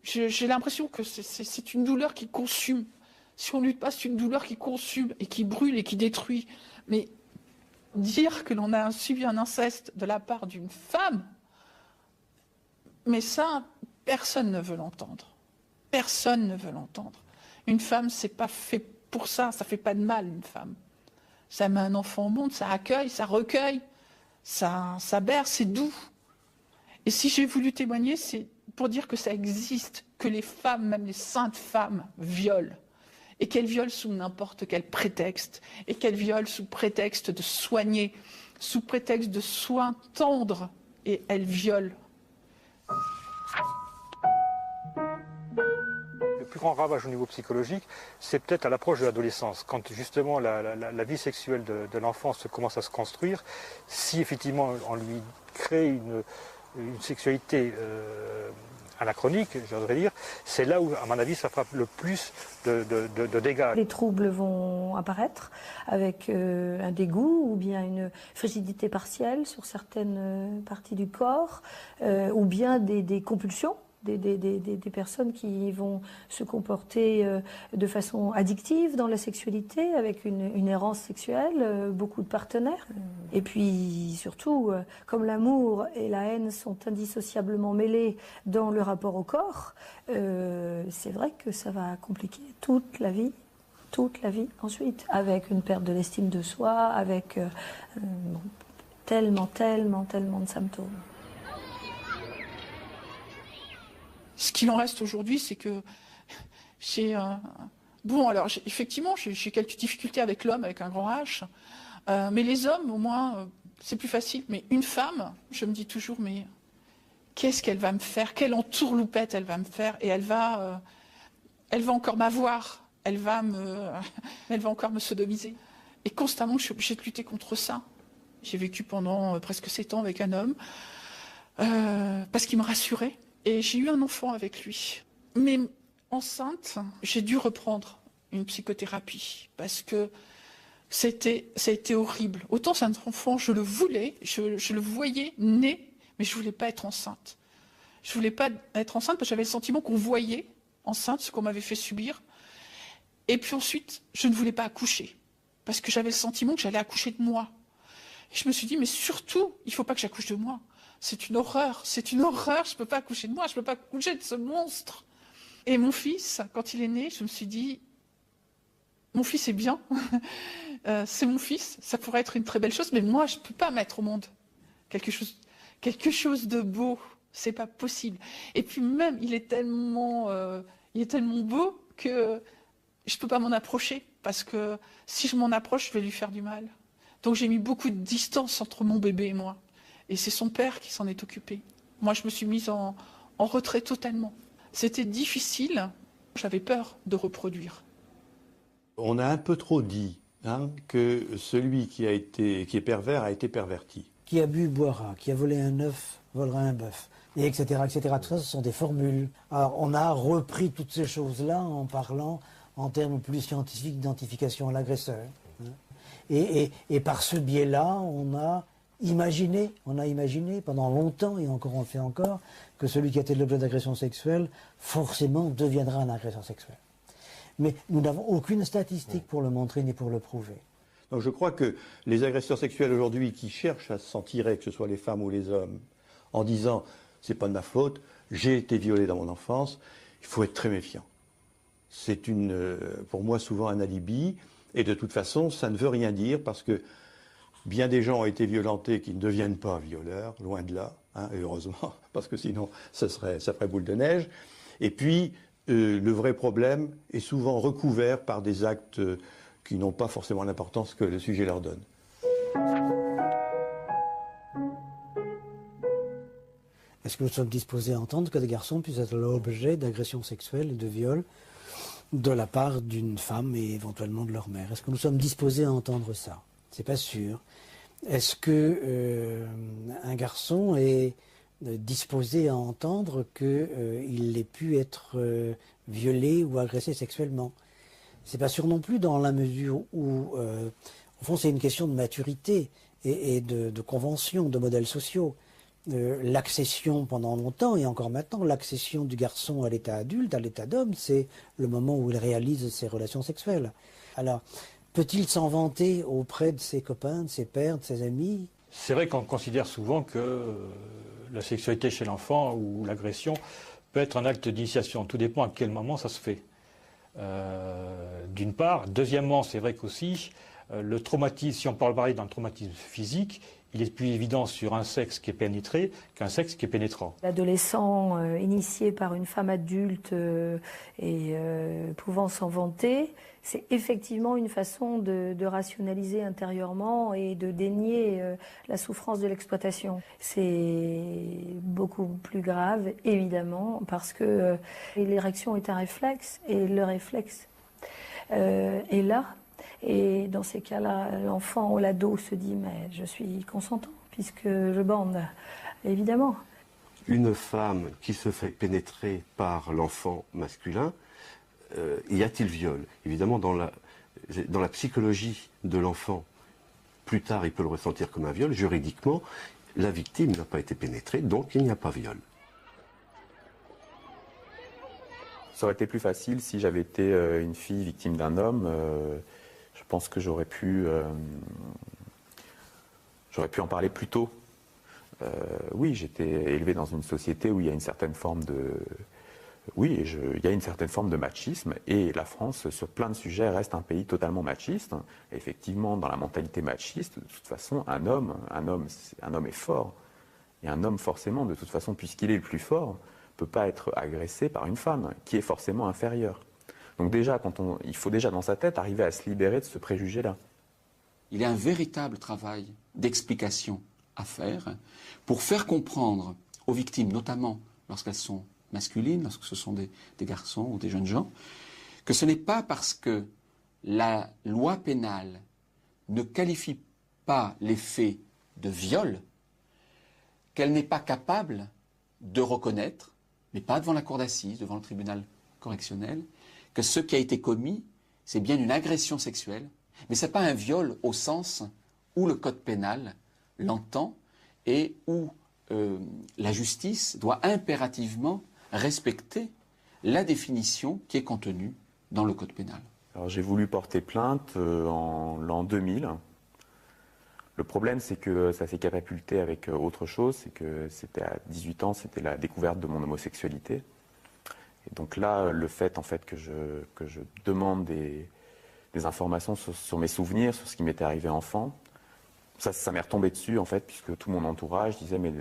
Speaker 15: J'ai l'impression que c'est une douleur qui consume. Si on lutte pas, c'est une douleur qui consume et qui brûle et qui détruit. Mais dire que l'on a subi un inceste de la part d'une femme, mais ça, personne ne veut l'entendre. Personne ne veut l'entendre. Une femme, c'est pas fait pour ça. Ça fait pas de mal, une femme. Ça met un enfant au monde, ça accueille, ça recueille, ça berce, c'est doux. Et si j'ai voulu témoigner, c'est pour dire que ça existe, que les femmes, même les saintes femmes, violent. Et qu'elles violent sous n'importe quel prétexte. Et qu'elles violent sous prétexte de soigner, sous prétexte de soins tendres. Et elles violent.
Speaker 16: Le plus grand ravage au niveau psychologique, c'est peut-être à l'approche de l'adolescence, quand justement la vie sexuelle de l'enfant commence à se construire. Si effectivement on lui crée une sexualité anachronique, j'oserais dire, c'est là où, à mon avis, ça fera le plus de dégâts.
Speaker 3: Les troubles vont apparaître avec un dégoût ou bien une frigidité partielle sur certaines parties du corps, ou bien des compulsions. Des personnes qui vont se comporter de façon addictive dans la sexualité, avec une errance sexuelle, beaucoup de partenaires. Et puis surtout, comme l'amour et la haine sont indissociablement mêlés dans le rapport au corps, c'est vrai que ça va compliquer toute la vie ensuite, avec une perte de l'estime de soi, avec tellement de symptômes.
Speaker 15: Ce qu'il en reste aujourd'hui, c'est que j'ai... Bon, alors, effectivement, j'ai quelques difficultés avec l'homme, avec un grand H. Mais les hommes, au moins, c'est plus facile. Mais une femme, je me dis toujours, mais qu'est-ce qu'elle va me faire? Quelle entourloupette elle va me faire? Et elle va encore m'avoir. Elle va encore me sodomiser. Et constamment, je suis obligée de lutter contre ça. J'ai vécu pendant presque 7 ans avec un homme, parce qu'il me rassurait. Et j'ai eu un enfant avec lui. Mais enceinte, j'ai dû reprendre une psychothérapie parce que ça a été horrible. Autant cet enfant, je le voulais, je le voyais né, mais je voulais pas être enceinte. Je voulais pas être enceinte parce que j'avais le sentiment qu'on voyait enceinte ce qu'on m'avait fait subir. Et puis ensuite, je ne voulais pas accoucher parce que j'avais le sentiment que j'allais accoucher de moi. Et je me suis dit, mais surtout, il faut pas que j'accouche de moi. C'est une horreur, je ne peux pas accoucher de moi, je ne peux pas accoucher de ce monstre. Et mon fils, quand il est né, je me suis dit, mon fils est bien, c'est mon fils, ça pourrait être une très belle chose, mais moi, je ne peux pas mettre au monde quelque chose de beau, c'est pas possible. Et puis même, il est tellement beau que je ne peux pas m'en approcher, parce que si je m'en approche, je vais lui faire du mal. Donc j'ai mis beaucoup de distance entre mon bébé et moi. Et c'est son père qui s'en est occupé. Moi, je me suis mise en retrait totalement. C'était difficile. J'avais peur de reproduire.
Speaker 2: On a un peu trop dit que celui qui est pervers a été perverti.
Speaker 7: Qui a bu boira, qui a volé un œuf volera un bœuf, et etc., etc. Tout ça, ce sont des formules. Alors, on a repris toutes ces choses-là en parlant en termes plus scientifiques d'identification à l'agresseur. Et par ce biais-là, on a imaginé pendant longtemps, et encore on le fait encore, que celui qui a été l'objet d'agression sexuelle, forcément deviendra un agresseur sexuel. Mais nous n'avons aucune statistique pour le montrer ni pour le prouver.
Speaker 2: Donc je crois que les agresseurs sexuels aujourd'hui qui cherchent à s'en tirer, que ce soit les femmes ou les hommes, en disant « c'est pas de ma faute, j'ai été violé dans mon enfance », il faut être très méfiant. C'est pour moi souvent un alibi, et de toute façon ça ne veut rien dire parce que bien des gens ont été violentés qui ne deviennent pas violeurs, loin de là, et heureusement, parce que sinon ça ferait boule de neige. Et puis, le vrai problème est souvent recouvert par des actes qui n'ont pas forcément l'importance que le sujet leur donne.
Speaker 7: Est-ce que nous sommes disposés à entendre que des garçons puissent être l'objet d'agressions sexuelles et de viols de la part d'une femme et éventuellement de leur mère? Est-ce que nous sommes disposés à entendre ça? C'est pas sûr. Est-ce que un garçon est disposé à entendre qu'il ait pu être violé ou agressé sexuellement? C'est pas sûr non plus, dans la mesure où, au fond, c'est une question de maturité et de convention, de modèles sociaux. L'accession pendant longtemps, et encore maintenant, l'accession du garçon à l'état adulte, à l'état d'homme, c'est le moment où il réalise ses relations sexuelles. Alors, peut-il s'en vanter auprès de ses copains, de ses pères, de ses amis?
Speaker 16: C'est vrai qu'on considère souvent que la sexualité chez l'enfant ou l'agression peut être un acte d'initiation. Tout dépend à quel moment ça se fait. D'une part. Deuxièmement, c'est vrai qu'aussi, le traumatisme, si on parle d'un traumatisme physique, il est plus évident sur un sexe qui est pénétré qu'un sexe qui est pénétrant.
Speaker 3: L'adolescent initié par une femme adulte et pouvant s'en vanter, c'est effectivement une façon de rationaliser intérieurement et de dénier la souffrance de l'exploitation. C'est beaucoup plus grave, évidemment, parce que l'érection est un réflexe, et le réflexe est là. Et dans ces cas-là, l'enfant ou l'ado se dit « mais je suis consentant puisque je bande », évidemment.
Speaker 17: Une femme qui se fait pénétrer par l'enfant masculin, y a-t-il viol? Évidemment, dans la psychologie de l'enfant, plus tard il peut le ressentir comme un viol. Juridiquement, la victime n'a pas été pénétrée, donc il n'y a pas viol.
Speaker 9: Ça aurait été plus facile si j'avais été une fille victime d'un homme. Je pense que j'aurais pu en parler plus tôt. Oui, j'étais élevé dans une société où il y a une certaine forme de... Oui, il y a une certaine forme de machisme, et la France, sur plein de sujets, reste un pays totalement machiste. Et effectivement, dans la mentalité machiste, de toute façon, un homme est fort. Et un homme, forcément, de toute façon, puisqu'il est le plus fort, ne peut pas être agressé par une femme, qui est forcément inférieure. Donc déjà, il faut déjà dans sa tête arriver à se libérer de ce préjugé-là.
Speaker 4: Il y a un véritable travail d'explication à faire pour faire comprendre aux victimes, notamment lorsqu'elles sont masculines, lorsque ce sont des garçons ou des jeunes gens, que ce n'est pas parce que la loi pénale ne qualifie pas les faits de viol qu'elle n'est pas capable de reconnaître, mais pas devant la cour d'assises, devant le tribunal correctionnel, que ce qui a été commis, c'est bien une agression sexuelle, mais ce n'est pas un viol au sens où le code pénal l'entend et où la justice doit impérativement respecter la définition qui est contenue dans le code pénal.
Speaker 9: Alors j'ai voulu porter plainte en l'an 2000. Le problème, c'est que ça s'est catapulté avec autre chose, c'est que c'était à 18 ans, c'était la découverte de mon homosexualité. Et donc là, le fait en fait que je demande des informations sur mes souvenirs, sur ce qui m'était arrivé enfant, ça m'est retombé dessus en fait, puisque tout mon entourage disait mais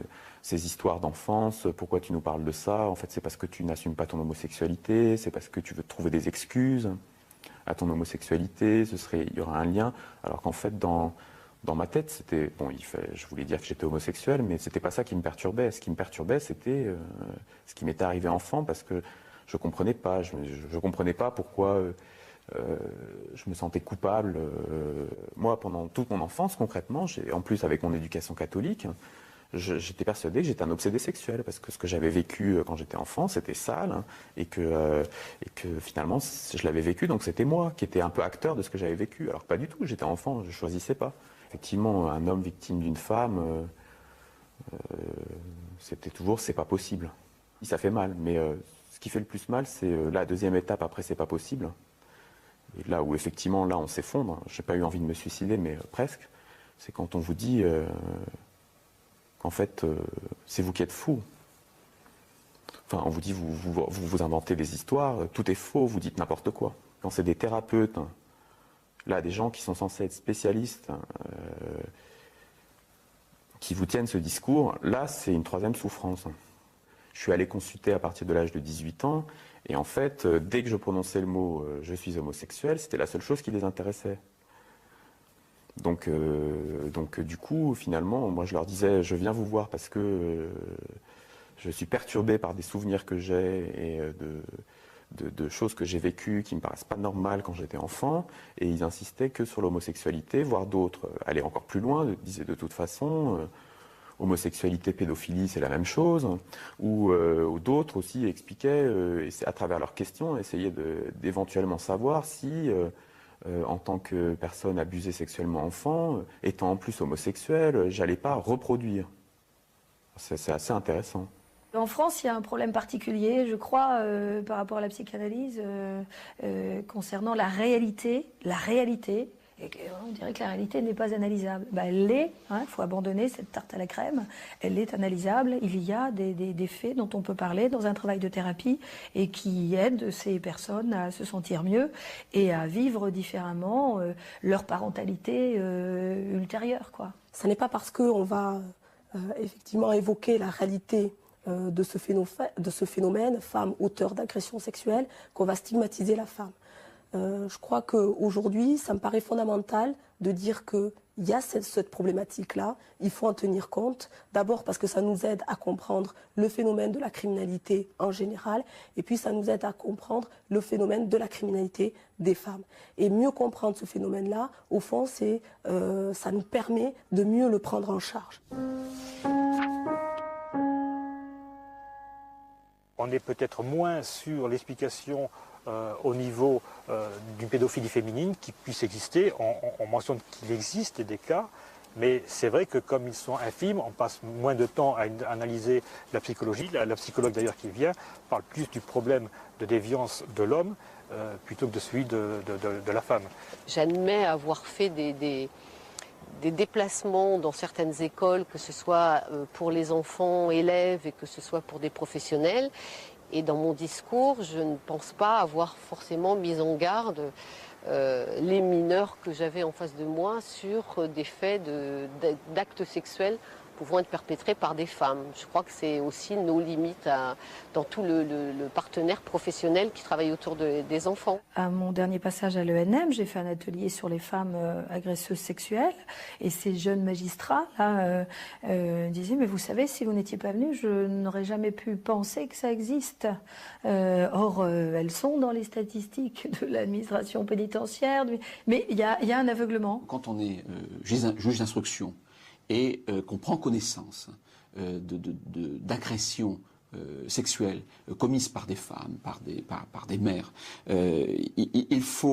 Speaker 9: ces histoires d'enfance, pourquoi tu nous parles de ça? En fait, c'est parce que tu n'assumes pas ton homosexualité, c'est parce que tu veux trouver des excuses à ton homosexualité, il y aura un lien, alors qu'en fait dans ma tête, c'était bon, je voulais dire que j'étais homosexuel, mais c'était pas ça qui me perturbait. Ce qui me perturbait, c'était ce qui m'était arrivé enfant, parce que je comprenais pas. Je comprenais pas pourquoi je me sentais coupable. Moi, pendant toute mon enfance, concrètement, en plus avec mon éducation catholique, j'étais persuadé que j'étais un obsédé sexuel, parce que ce que j'avais vécu quand j'étais enfant, c'était sale, hein, et que finalement, je l'avais vécu, donc c'était moi qui étais un peu acteur de ce que j'avais vécu. Alors que pas du tout, j'étais enfant, je choisissais pas. Effectivement, un homme victime d'une femme, c'était toujours, c'est pas possible. Ça fait mal, mais ce qui fait le plus mal, c'est la deuxième étape après, c'est pas possible. Et là où effectivement, là, on s'effondre. J'ai pas eu envie de me suicider, mais presque. C'est quand on vous dit qu'en fait, c'est vous qui êtes fou. Enfin, on vous dit, vous inventez des histoires, tout est faux, vous dites n'importe quoi. Quand c'est des thérapeutes, là, des gens qui sont censés être spécialistes, qui vous tiennent ce discours, là, c'est une troisième souffrance. Je suis allé consulter à partir de l'âge de 18 ans, et en fait, dès que je prononçais le mot « je suis homosexuel », c'était la seule chose qui les intéressait. Donc du coup, finalement, moi je leur disais « je viens vous voir parce que je suis perturbé par des souvenirs que j'ai et de choses que j'ai vécues qui ne me paraissent pas normales quand j'étais enfant ». Et ils insistaient que sur l'homosexualité, voire d'autres allaient encore plus loin, disaient de toute façon homosexualité, pédophilie, c'est la même chose, ou d'autres aussi expliquaient, à travers leurs questions, essayaient d'éventuellement savoir si, en tant que personne abusée sexuellement enfant, étant en plus homosexuel, j'allais pas reproduire. C'est assez intéressant.
Speaker 3: En France, il y a un problème particulier, je crois, par rapport à la psychanalyse, concernant la réalité. Et on dirait que la réalité n'est pas analysable. Ben, elle l'est, il faut abandonner cette tarte à la crème, elle est analysable, il y a des faits dont on peut parler dans un travail de thérapie et qui aident ces personnes à se sentir mieux et à vivre différemment leur parentalité ultérieure, quoi.
Speaker 10: Ce n'est pas parce qu'on va effectivement évoquer la réalité de ce phénomène, femme auteure d'agression sexuelle, qu'on va stigmatiser la femme. Je crois qu'aujourd'hui, ça me paraît fondamental de dire qu'il y a cette problématique-là, il faut en tenir compte. D'abord parce que ça nous aide à comprendre le phénomène de la criminalité en général, et puis ça nous aide à comprendre le phénomène de la criminalité des femmes. Et mieux comprendre ce phénomène-là, au fond, ça nous permet de mieux le prendre en charge.
Speaker 16: On est peut-être moins sur l'explication au niveau d'une pédophilie féminine qui puisse exister. On mentionne qu'il existe des cas, mais c'est vrai que comme ils sont infimes, on passe moins de temps à analyser la psychologie. La psychologue d'ailleurs qui vient parle plus du problème de déviance de l'homme plutôt que de celui de la femme.
Speaker 5: J'admets avoir fait des déplacements dans certaines écoles, que ce soit pour les enfants, élèves, et que ce soit pour des professionnels. Et dans mon discours, je ne pense pas avoir forcément mis en garde les mineurs que j'avais en face de moi sur des faits d'actes sexuels pouvant être perpétrés par des femmes. Je crois que c'est aussi nos limites dans tout le partenaire professionnel qui travaille autour des enfants.
Speaker 3: À mon dernier passage à l'ENM, j'ai fait un atelier sur les femmes agresseuses sexuelles et ces jeunes magistrats là, disaient « mais vous savez, si vous n'étiez pas venu, je n'aurais jamais pu penser que ça existe ». Or, elles sont dans les statistiques de l'administration pénitentiaire, mais il y a un aveuglement.
Speaker 4: Quand on est juge d'instruction, et qu'on prend connaissance d'agressions sexuelles commises par des femmes, par des mères, il faut